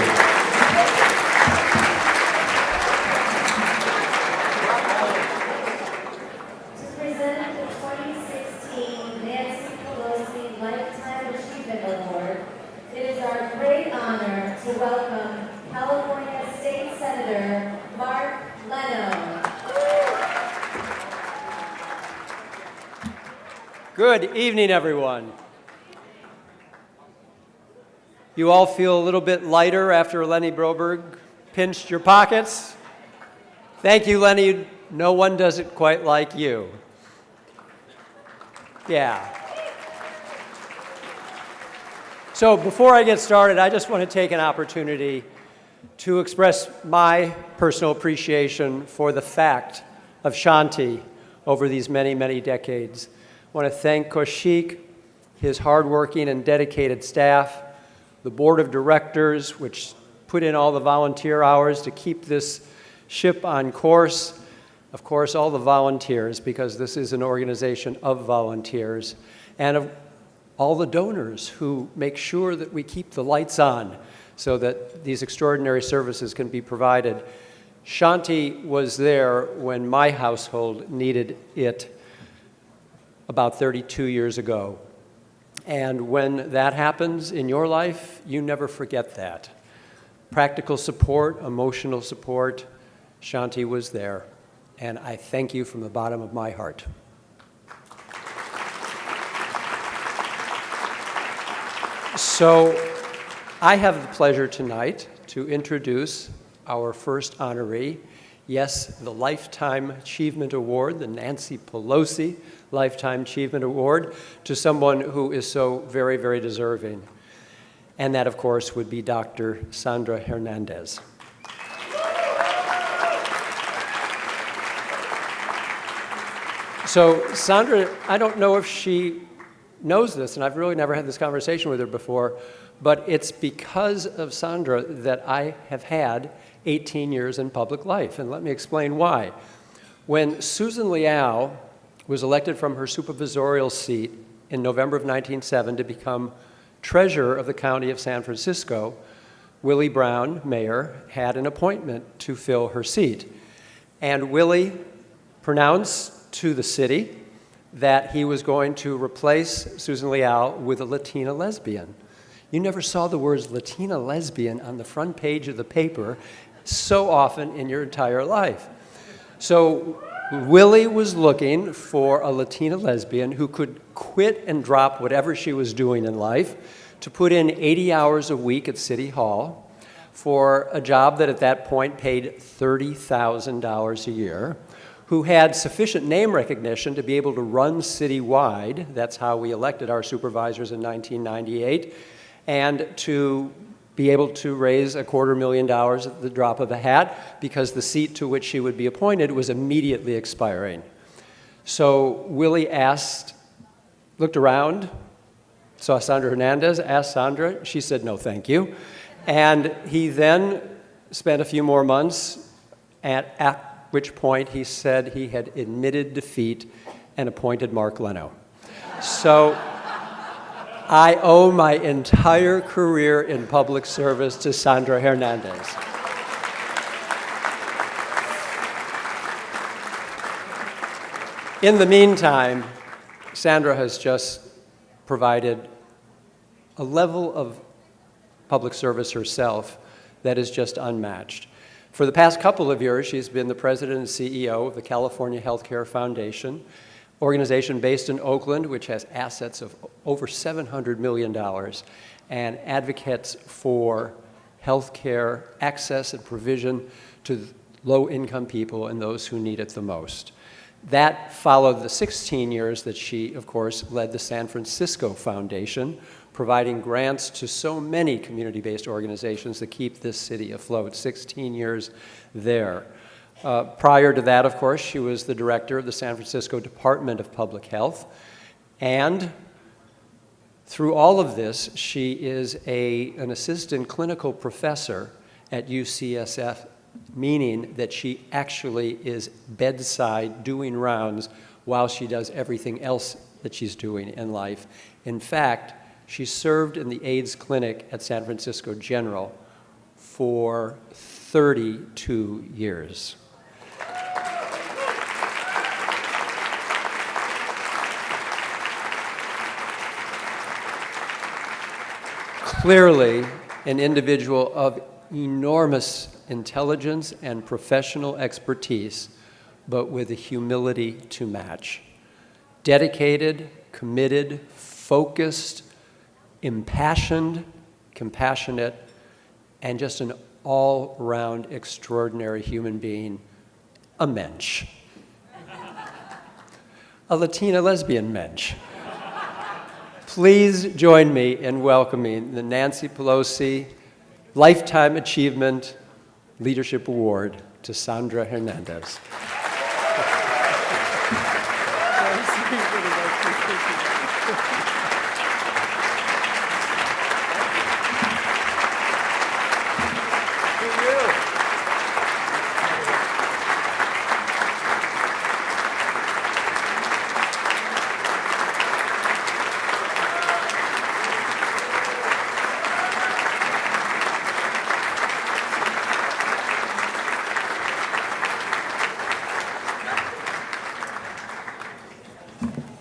F: Pelosi Lifetime Achievement Award. It is our great honor to welcome California State Senator Mark Leno.
H: Good evening, everyone. You all feel a little bit lighter after Lenny Broberg pinched your pockets? Thank you, Lenny. No one does it quite like you. Yeah. So before I get started, I just want to take an opportunity to express my personal appreciation for the fact of Shanti over these many, many decades. I want to thank Kaushik, his hardworking and dedicated staff, the board of directors, which put in all the volunteer hours to keep this ship on course. Of course, all the volunteers, because this is an organization of volunteers, and of all the donors who make sure that we keep the lights on so that these extraordinary services can be provided. Shanti was there when my household needed it about 32 years ago. And when that happens in your life, you never forget that. Practical support, emotional support, Shanti was there. And I thank you from the bottom of my heart. So I have the pleasure tonight to introduce our first honoree. Yes, the Lifetime Achievement Award, the Nancy Pelosi Lifetime Achievement Award, to someone who is so very, very deserving. And that, of course, would be Dr. Sandra Hernández. So Sandra, I don't know if she knows this, and I've really never had this conversation with her before, but it's because of Sandra that I have had 18 years in public life, and let me explain why. When Susan Leal was elected from her supervisorial seat in November of 1907 to become treasurer of the county of San Francisco, Willie Brown, mayor, had an appointment to fill her seat. And Willie pronounced to the city that he was going to replace Susan Leal with a Latina lesbian. You never saw the words Latina lesbian on the front page of the paper so often in your entire life. So Willie was looking for a Latina lesbian who could quit and drop whatever she was doing in life to put in 80 hours a week at City Hall, for a job that at that point paid $30,000 a year, who had sufficient name recognition to be able to run citywide. That's how we elected our supervisors in 1998, and to be able to raise $250,000 at the drop of a hat because the seat to which she would be appointed was immediately expiring. So Willie looked around, saw Sandra Hernández, asked Sandra. She said, no, thank you. And he then spent a few more months, at which point he said he had admitted defeat and appointed Mark Leno. So I owe my entire career in public service to Sandra Hernández. In the meantime, Sandra has just provided a level of public service herself that is just unmatched. For the past couple of years, she's been the president and CEO of the California Healthcare Foundation, organization based in Oakland, which has assets of over $700 million, and advocates for healthcare access and provision to low-income people and those who need it the most. That followed the 16 years that she, of course, led the San Francisco Foundation, providing grants to so many community-based organizations that keep this city afloat. 16 years there. Prior to that, of course, she was the director of the San Francisco Department of Public Health. And through all of this, she is an assistant clinical professor at UCSF, meaning that she actually is bedside doing rounds while she does everything else that she's doing in life. In fact, she served in the AIDS clinic at San Francisco General for 32 years. Clearly, an individual of enormous intelligence and professional expertise, but with a humility to match. Dedicated, committed, focused, impassioned, compassionate, and just an all-round extraordinary human being, a mensch. A Latina lesbian mensch. Please join me in welcoming the Nancy Pelosi Lifetime Achievement Leadership Award to Sandra Hernández.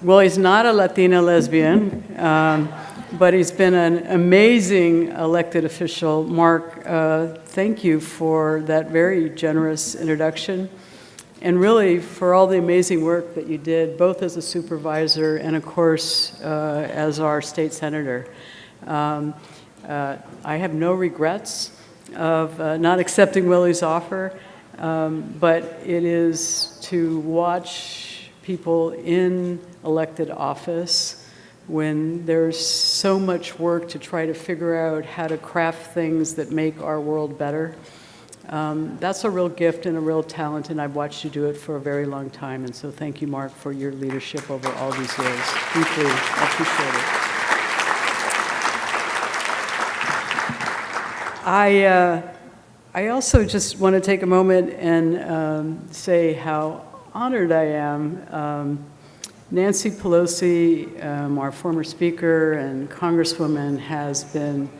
I: Well, he's not a Latina lesbian, but he's been an amazing elected official. Mark, thank you for that very generous introduction, and really for all the amazing work that you did, both as a supervisor and, of course, as our state senator. I have no regrets of not accepting Willie's offer, but it is to watch people in elected office when there's so much work to try to figure out how to craft things that make our world better. That's a real gift and a real talent, and I've watched you do it for a very long time, and so thank you, Mark, for your leadership over all these years. Deeply appreciate it. I also just want to take a moment and say how honored I am. Nancy Pelosi, our former speaker and congresswoman, has been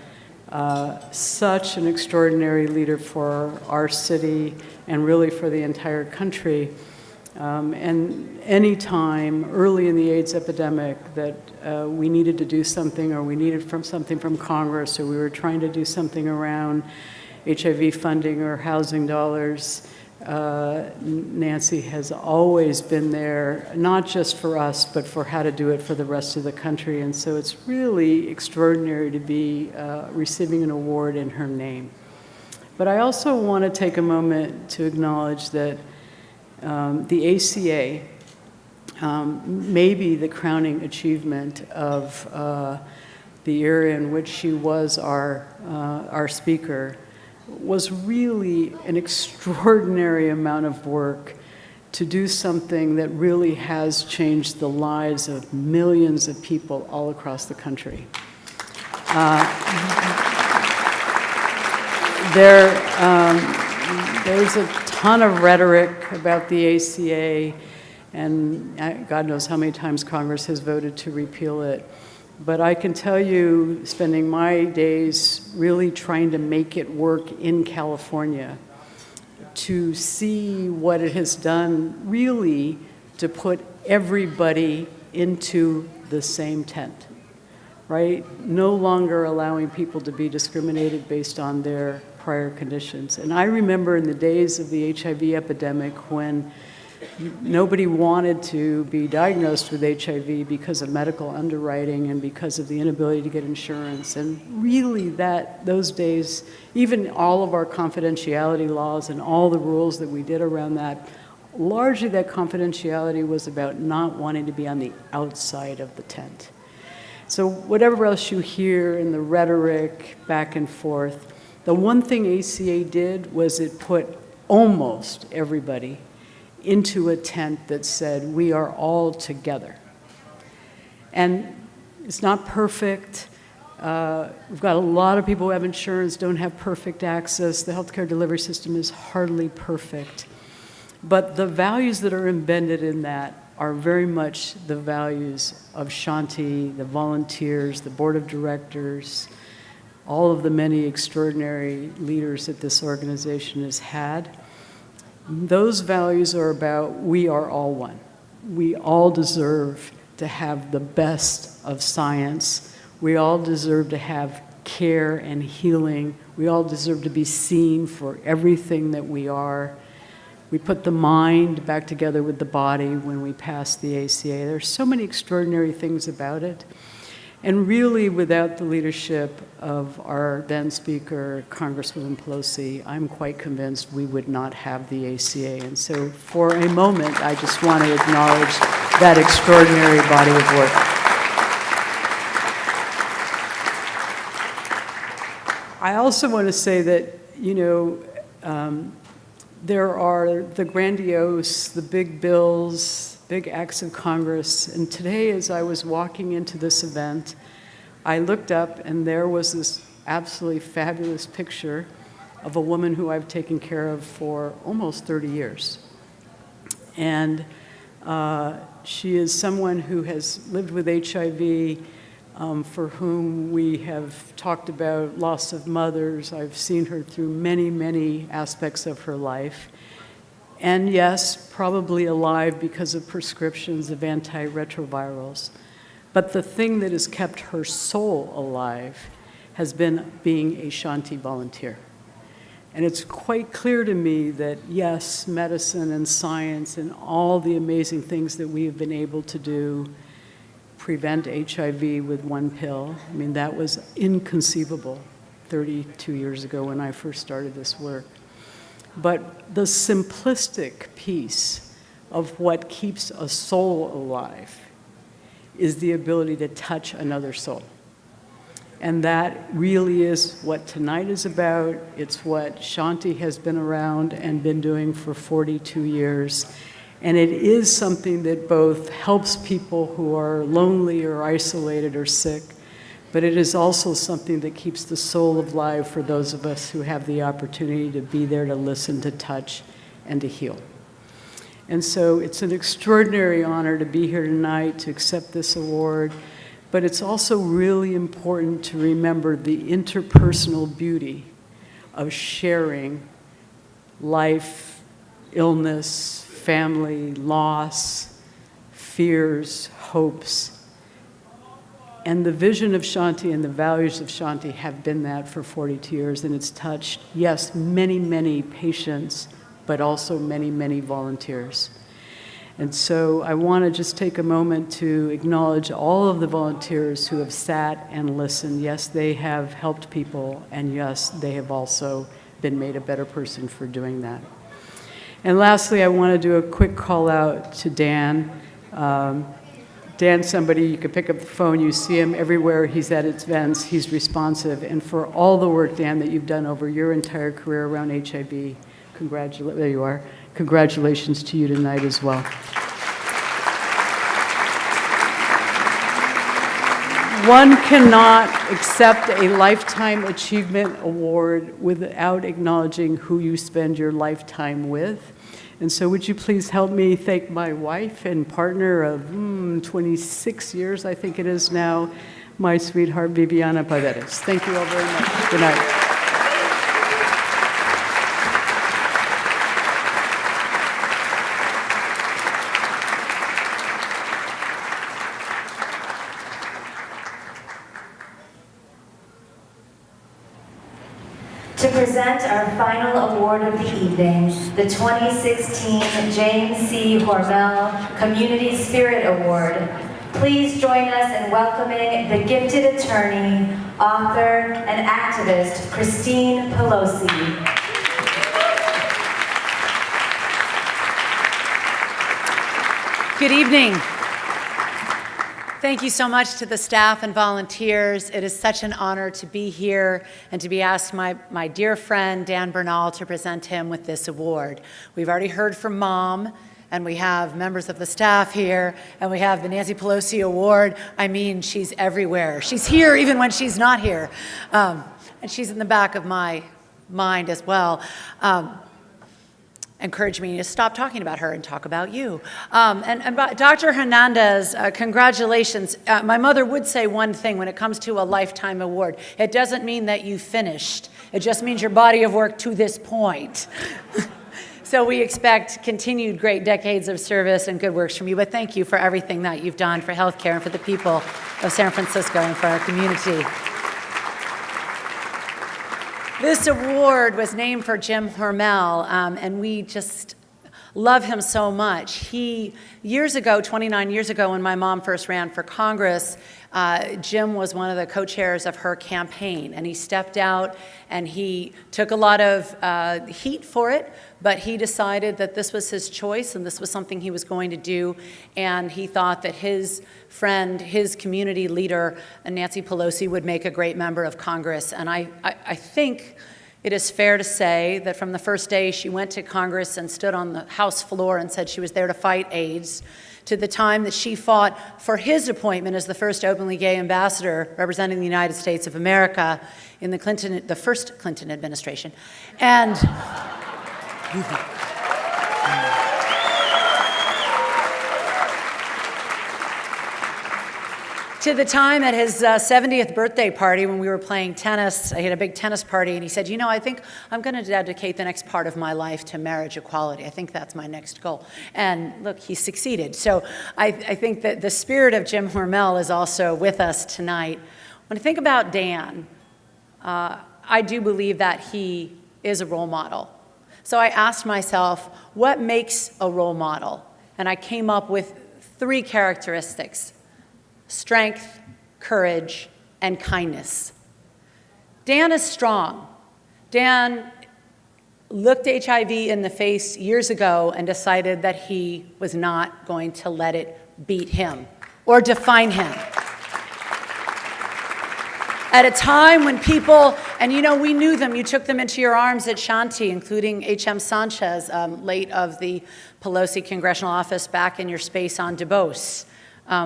I: such an extraordinary leader for our city and really for the entire country. And any time early in the AIDS epidemic that we needed to do something, or we needed something from Congress, or we were trying to do something around HIV funding or housing dollars, Nancy has always been there, not just for us, but for how to do it for the rest of the country. And so it's really extraordinary to be receiving an award in her name. But I also want to take a moment to acknowledge that the ACA may be the crowning achievement of the era in which she was our speaker, was really an extraordinary amount of work to do something that really has changed the lives of millions of people all across the country. There's a ton of rhetoric about the ACA, and God knows how many times Congress has voted to repeal it. But I can tell you, spending my days really trying to make it work in California, to see what it has done really to put everybody into the same tent, right? No longer allowing people to be discriminated based on their prior conditions. And I remember in the days of the HIV epidemic when nobody wanted to be diagnosed with HIV because of medical underwriting and because of the inability to get insurance. And really those days, even all of our confidentiality laws and all the rules that we did around that, largely that confidentiality was about not wanting to be on the outside of the tent. So whatever else you hear in the rhetoric back and forth, the one thing ACA did was it put almost everybody into a tent that said, we are all together. And it's not perfect. We've got a lot of people who have insurance, don't have perfect access. The healthcare delivery system is hardly perfect. But the values that are embedded in that are very much the values of Shanti, the volunteers, the board of directors, all of the many extraordinary leaders that this organization has had. Those values are about we are all one. We all deserve to have the best of science. We all deserve to have care and healing. We all deserve to be seen for everything that we are. We put the mind back together with the body when we pass the ACA. There's so many extraordinary things about it. And really, without the leadership of our then Speaker, Congresswoman Pelosi, I'm quite convinced we would not have the ACA. And so for a moment, I just want to acknowledge that extraordinary body of work. I also want to say that, there are the grandiose, the big bills, big acts of Congress. And today, as I was walking into this event, I looked up and there was this absolutely fabulous picture of a woman who I've taken care of for almost 30 years. And she is someone who has lived with HIV, for whom we have talked about loss of mothers. I've seen her through many, many aspects of her life. And yes, probably alive because of prescriptions of antiretrovirals. But the thing that has kept her soul alive has been being a Shanti volunteer. And it's quite clear to me that yes, medicine and science and all the amazing things that we have been able to do prevent HIV with one pill. I mean, that was inconceivable 32 years ago when I first started this work. But the simplistic piece of what keeps a soul alive is the ability to touch another soul. And that really is what tonight is about. It's what Shanti has been around and been doing for 42 years. And it is something that both helps people who are lonely or isolated or sick, but it is also something that keeps the soul alive for those of us who have the opportunity to be there to listen, to touch, and to heal. And so it's an extraordinary honor to be here tonight to accept this award, but it's also really important to remember the interpersonal beauty of sharing life, illness, family, loss, fears, hopes. And the vision of Shanti and the values of Shanti have been that for 42 years, and it's touched, yes, many, many patients, but also many, many volunteers. And so I want to just take a moment to acknowledge all of the volunteers who have sat and listened. Yes, they have helped people, and yes, they have also been made a better person for doing that. And lastly, I want to do a quick call out to Dan. Dan's somebody, you can pick up the phone, you see him everywhere, he's at events, he's responsive. And for all the work, Dan, that you've done over your entire career around HIV, there you are. Congratulations to you tonight as well. One cannot accept a Lifetime Achievement Award without acknowledging who you spend your lifetime with. And so would you please help me thank my wife and partner of 26 years, I think it is now, my sweetheart, Viviana Paredes. Thank you all very much. Good night.
F: To present our final award of the evening, the 2016 James C. Hormel Community Spirit Award, please join us in welcoming the gifted attorney, author, and activist, Christine Pelosi.
J: Good evening. Thank you so much to the staff and volunteers. It is such an honor to be here and to be asked my dear friend, Dan Bernal, to present him with this award. We've already heard from Mom, and we have members of the staff here, and we have the Nancy Pelosi Award. I mean, she's everywhere. She's here even when she's not here. And she's in the back of my mind as well. Encourage me to stop talking about her and talk about you. And Dr. Hernández, congratulations. My mother would say one thing when it comes to a lifetime award. It doesn't mean that you finished. It just means your body of work to this point. So we expect continued great decades of service and good works from you. But thank you for everything that you've done for healthcare and for the people of San Francisco and for our community. This award was named for Jim Hormel, and we just love him so much. He, years ago, 29 years ago, when my mom first ran for Congress, Jim was one of the co-chairs of her campaign, and he stepped out and he took a lot of heat for it, but he decided that this was his choice and this was something he was going to do, and he thought that his friend, his community leader, Nancy Pelosi, would make a great member of Congress. And I think it is fair to say that from the first day she went to Congress and stood on the House floor and said she was there to fight AIDS, to the time that she fought for his appointment as the first openly gay ambassador representing the United States of America in the first Clinton administration. And to the time at his 70th birthday party when we were playing tennis, he had a big tennis party, and he said, you know, I think I'm going to dedicate the next part of my life to marriage equality. I think that's my next goal. And look, he succeeded. So I think that the spirit of Jim Hormel is also with us tonight. When I think about Dan, I do believe that he is a role model. So I asked myself, what makes a role model? And I came up with 3 characteristics: strength, courage, and kindness. Dan is strong. Dan looked HIV in the face years ago and decided that he was not going to let it beat him or define him. At a time when people, and you know, we knew them, you took them into your arms at Shanti, including H.M. Sanchez, late of the Pelosi Congressional Office, back in your space on DuBose.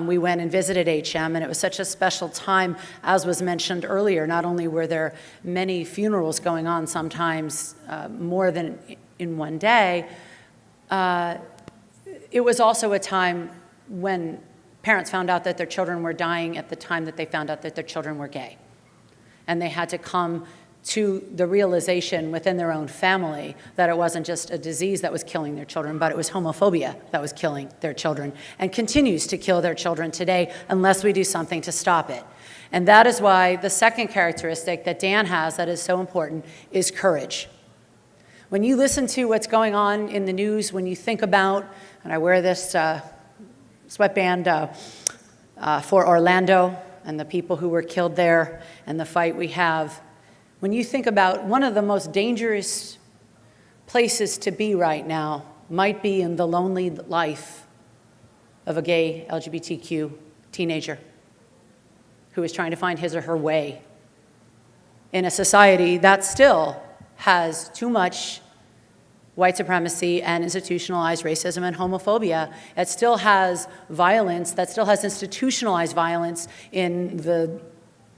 J: We went and visited H.M., and it was such a special time, as was mentioned earlier. Not only were there many funerals going on, sometimes more than in one day, it was also a time when parents found out that their children were dying at the time that they found out that their children were gay. And they had to come to the realization within their own family that it wasn't just a disease that was killing their children, but it was homophobia that was killing their children and continues to kill their children today unless we do something to stop it. And that is why the second characteristic that Dan has that is so important is courage. When you listen to what's going on in the news, when you think about, and I wear this sweatband for Orlando and the people who were killed there and the fight we have, When you think about one of the most dangerous places to be right now might be in the lonely life of a gay LGBTQ teenager who is trying to find his or her way in a society that still has too much white supremacy and institutionalized racism and homophobia. It still has violence, that still has institutionalized violence in the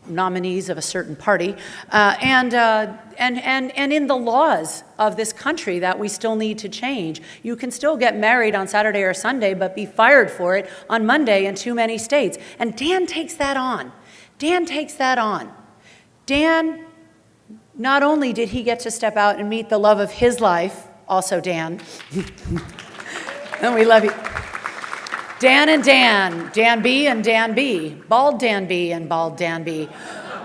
J: nominees of a certain party, and in the laws of this country that we still need to change. You can still get married on Saturday or Sunday, but be fired for it on Monday in too many states. And Dan takes that on. Dan takes that on. Dan, not only did he get to step out and meet the love of his life, also Dan, and we love you, Dan and Dan, Dan B and Dan B, bald Dan B and bald Dan B,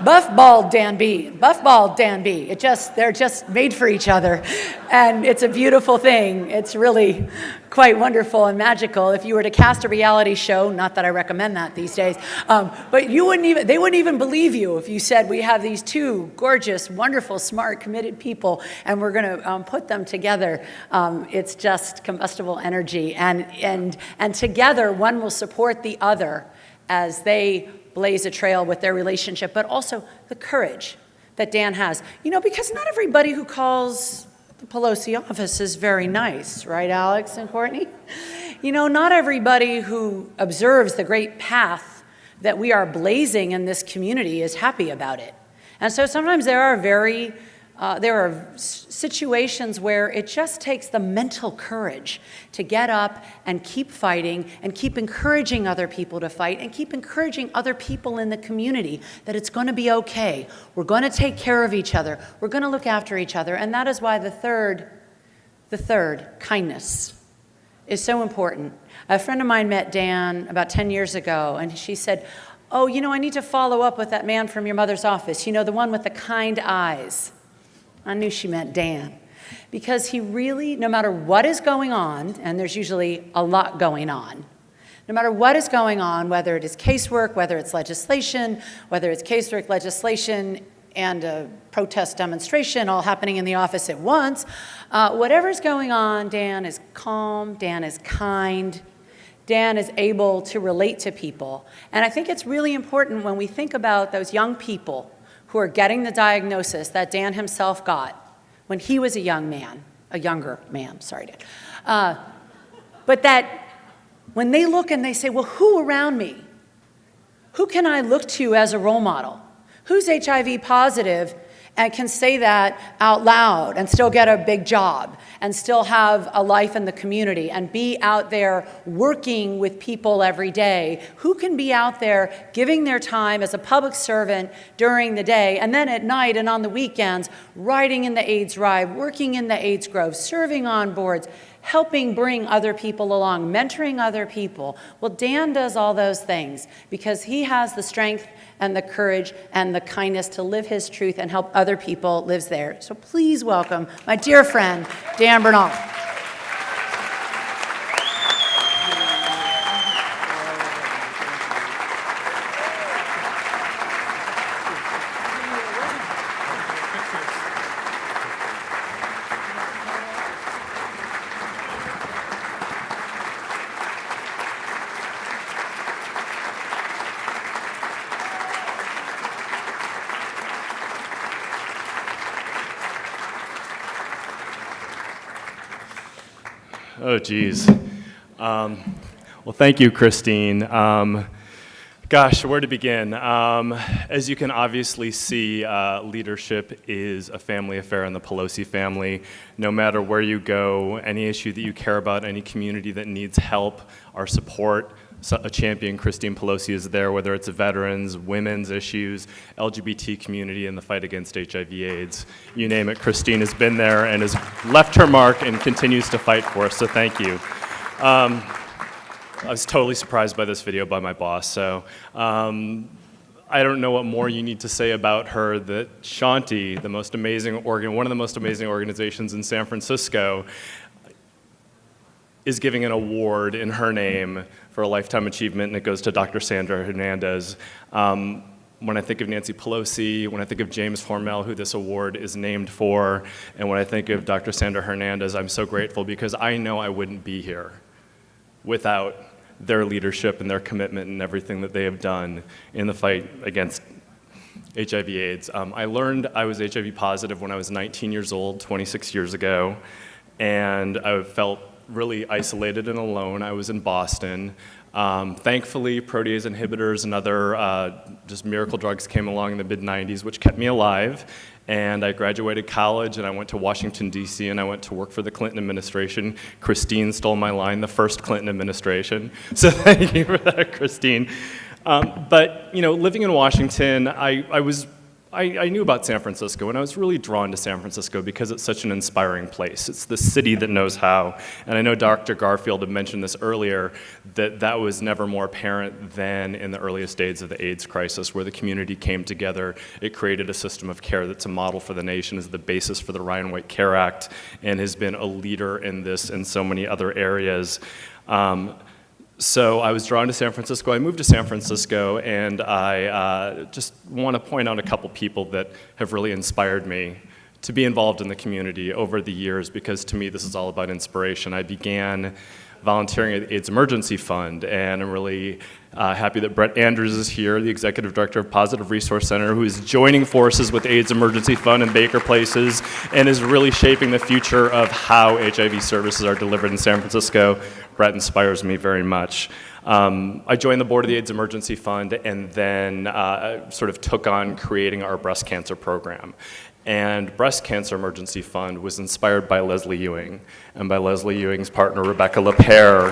J: buff bald Dan B, buff bald Dan B. They're just made for each other, and it's a beautiful thing. It's really quite wonderful and magical. If you were to cast a reality show, not that I recommend that these days, but they wouldn't even believe you if you said we have these two gorgeous, wonderful, smart, committed people, and we're going to put them together. It's just combustible energy, and together one will support the other as they blaze a trail with their relationship, but also the courage that Dan has. You know, because not everybody who calls the Pelosi office is very nice, right, Alex and Courtney? You know, not everybody who observes the great path that we are blazing in this community is happy about it. And so sometimes there are situations where it just takes the mental courage to get up and keep fighting and keep encouraging other people to fight and keep encouraging other people in the community that it's going to be okay. We're going to take care of each other. We're going to look after each other. And that is why the third, kindness, is so important. A friend of mine met Dan about 10 years ago, and she said, "Oh, you know, I need to follow up with that man from your mother's office, you know, the one with the kind eyes." I knew she meant Dan, because he really, no matter what is going on, and there's usually a lot going on, no matter what is going on, whether it is casework, whether it's legislation, whether it's casework, legislation, and a protest demonstration all happening in the office at once, whatever's going on, Dan is calm, Dan is kind, Dan is able to relate to people. And I think it's really important when we think about those young people who are getting the diagnosis that Dan himself got when he was a younger man, sorry, Dan. But that when they look and they say, well, who around me? Who can I look to as a role model? Who's HIV positive and can say that out loud and still get a big job and still have a life in the community and be out there working with people every day? Who can be out there giving their time as a public servant during the day and then at night and on the weekends riding in the AIDS ride, working in the AIDS Grove, serving on boards, helping bring other people along, mentoring other people? Well, Dan does all those things because he has the strength and the courage and the kindness to live his truth and help other people live there. So please welcome my dear friend, Dan Bernal.
K: Oh, geez. Well, thank you, Christine. Gosh, where to begin? As you can obviously see, leadership is a family affair in the Pelosi family. No matter where you go, any issue that you care about, any community that needs help, our support, a champion, Christine Pelosi, is there, whether it's veterans, women's issues, LGBT community, and the fight against HIV/AIDS. You name it, Christine has been there and has left her mark and continues to fight for us, so thank you. I was totally surprised by this video by my boss, so I don't know what more you need to say about her, that Shanti, the most amazing one of the most amazing organizations in San Francisco, is giving an award in her name for a lifetime achievement, and it goes to Dr. Sandra Hernández. when I think of Nancy Pelosi, when I think of James Hormel, who this award is named for, and when I think of Dr. Sandra Hernández, I'm so grateful because I know I wouldn't be here without their leadership and their commitment and everything that they have done in the fight against HIV/AIDS. I learned I was HIV positive when I was 19 years old, 26 years ago, and I felt really isolated and alone. I was in Boston. Thankfully, protease inhibitors and other just miracle drugs came along in the mid-90s, which kept me alive. And I graduated college, and I went to Washington, D.C., and I went to work for the Clinton administration. Christine stole my line, the first Clinton administration. So thank you for that, Christine. But, you know, living in Washington, I knew about San Francisco, and I was really drawn to San Francisco because it's such an inspiring place. It's the city that knows how. And I know Dr. Garfield had mentioned this earlier, that was never more apparent than in the earliest days of the AIDS crisis, where the community came together. It created a system of care that's a model for the nation, is the basis for the Ryan White Care Act, and has been a leader in this in so many other areas. So I was drawn to San Francisco. I moved to San Francisco, and I just want to point out a couple people that have really inspired me to be involved in the community over the years, because to me this is all about inspiration. I began volunteering at the AIDS Emergency Fund, and I'm really happy that Brett Andrews is here, the Executive Director of Positive Resource Center, who is joining forces with AIDS Emergency Fund and Baker Places, and is really shaping the future of how HIV services are delivered in San Francisco. Brett inspires me very much. I joined the board of the AIDS Emergency Fund, and then sort of took on creating our breast cancer program. And Breast Cancer Emergency Fund was inspired by Leslie Ewing, and by Leslie Ewing's partner, Rebecca LePere,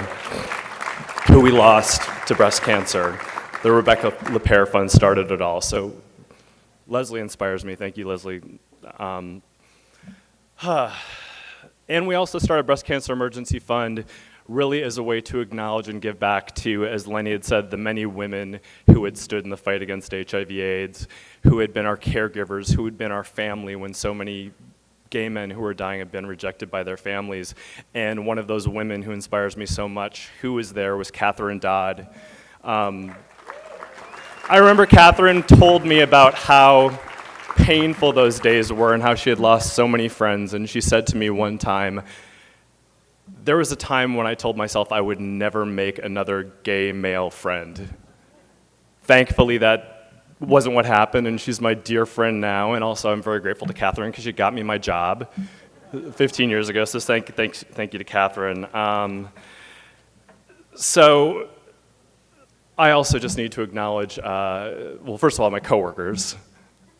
K: who we lost to breast cancer. The Rebecca LePere Fund started it all. So Leslie inspires me. Thank you, Leslie. And we also started Breast Cancer Emergency Fund really as a way to acknowledge and give back to, as Lenny had said, the many women who had stood in the fight against HIV/AIDS, who had been our caregivers, who had been our family when so many gay men who were dying had been rejected by their families. And one of those women who inspires me so much, who was there, was Catherine Dodd. I remember Catherine told me about how painful those days were and how she had lost so many friends. And she said to me one time, there was a time when I told myself I would never make another gay male friend. Thankfully, that wasn't what happened, and she's my dear friend now, and also I'm very grateful to Catherine because she got me my job 15 years ago, so thank you to Catherine. So I also just need to acknowledge, well, first of all, my coworkers.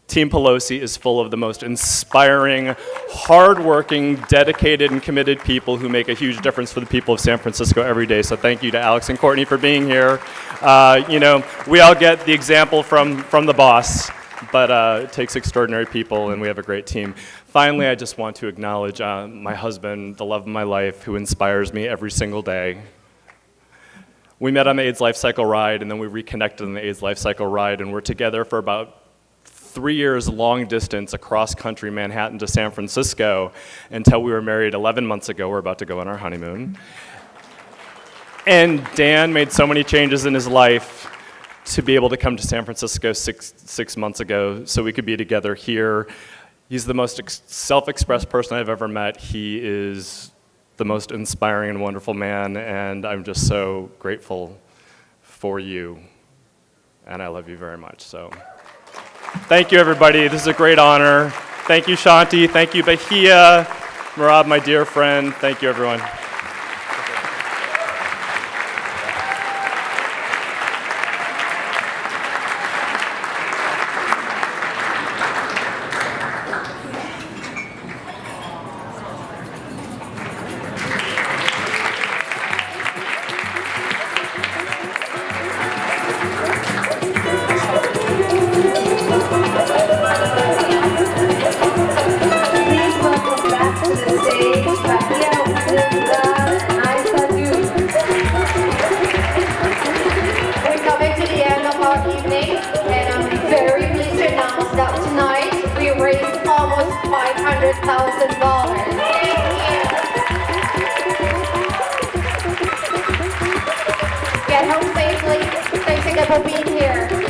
K: Team Pelosi is full of the most inspiring, hardworking, dedicated, and committed people who make a huge difference for the people of San Francisco every day. So thank you to Alex and Courtney for being here. You know, we all get the example from the boss, but it takes extraordinary people, and we have a great team. Finally, I just want to acknowledge my husband, the love of my life, who inspires me every single day. We met on the AIDS Life Cycle Ride, and then we reconnected on the AIDS Life Cycle Ride, and we're together for about 3 years long distance across country, Manhattan to San Francisco, until we were married 11 months ago. We're about to go on our honeymoon. And Dan made so many changes in his life to be able to come to San Francisco six months ago so we could be together here. He's the most self-expressed person I've ever met. He is the most inspiring and wonderful man, and I'm just so grateful for you. And I love you very much. So thank you, everybody. This is a great honor. Thank you, Shanti. Thank you, Bahia. Marab, my dear friend. Thank you, everyone.
A: Get home safely. Thanks again for being here.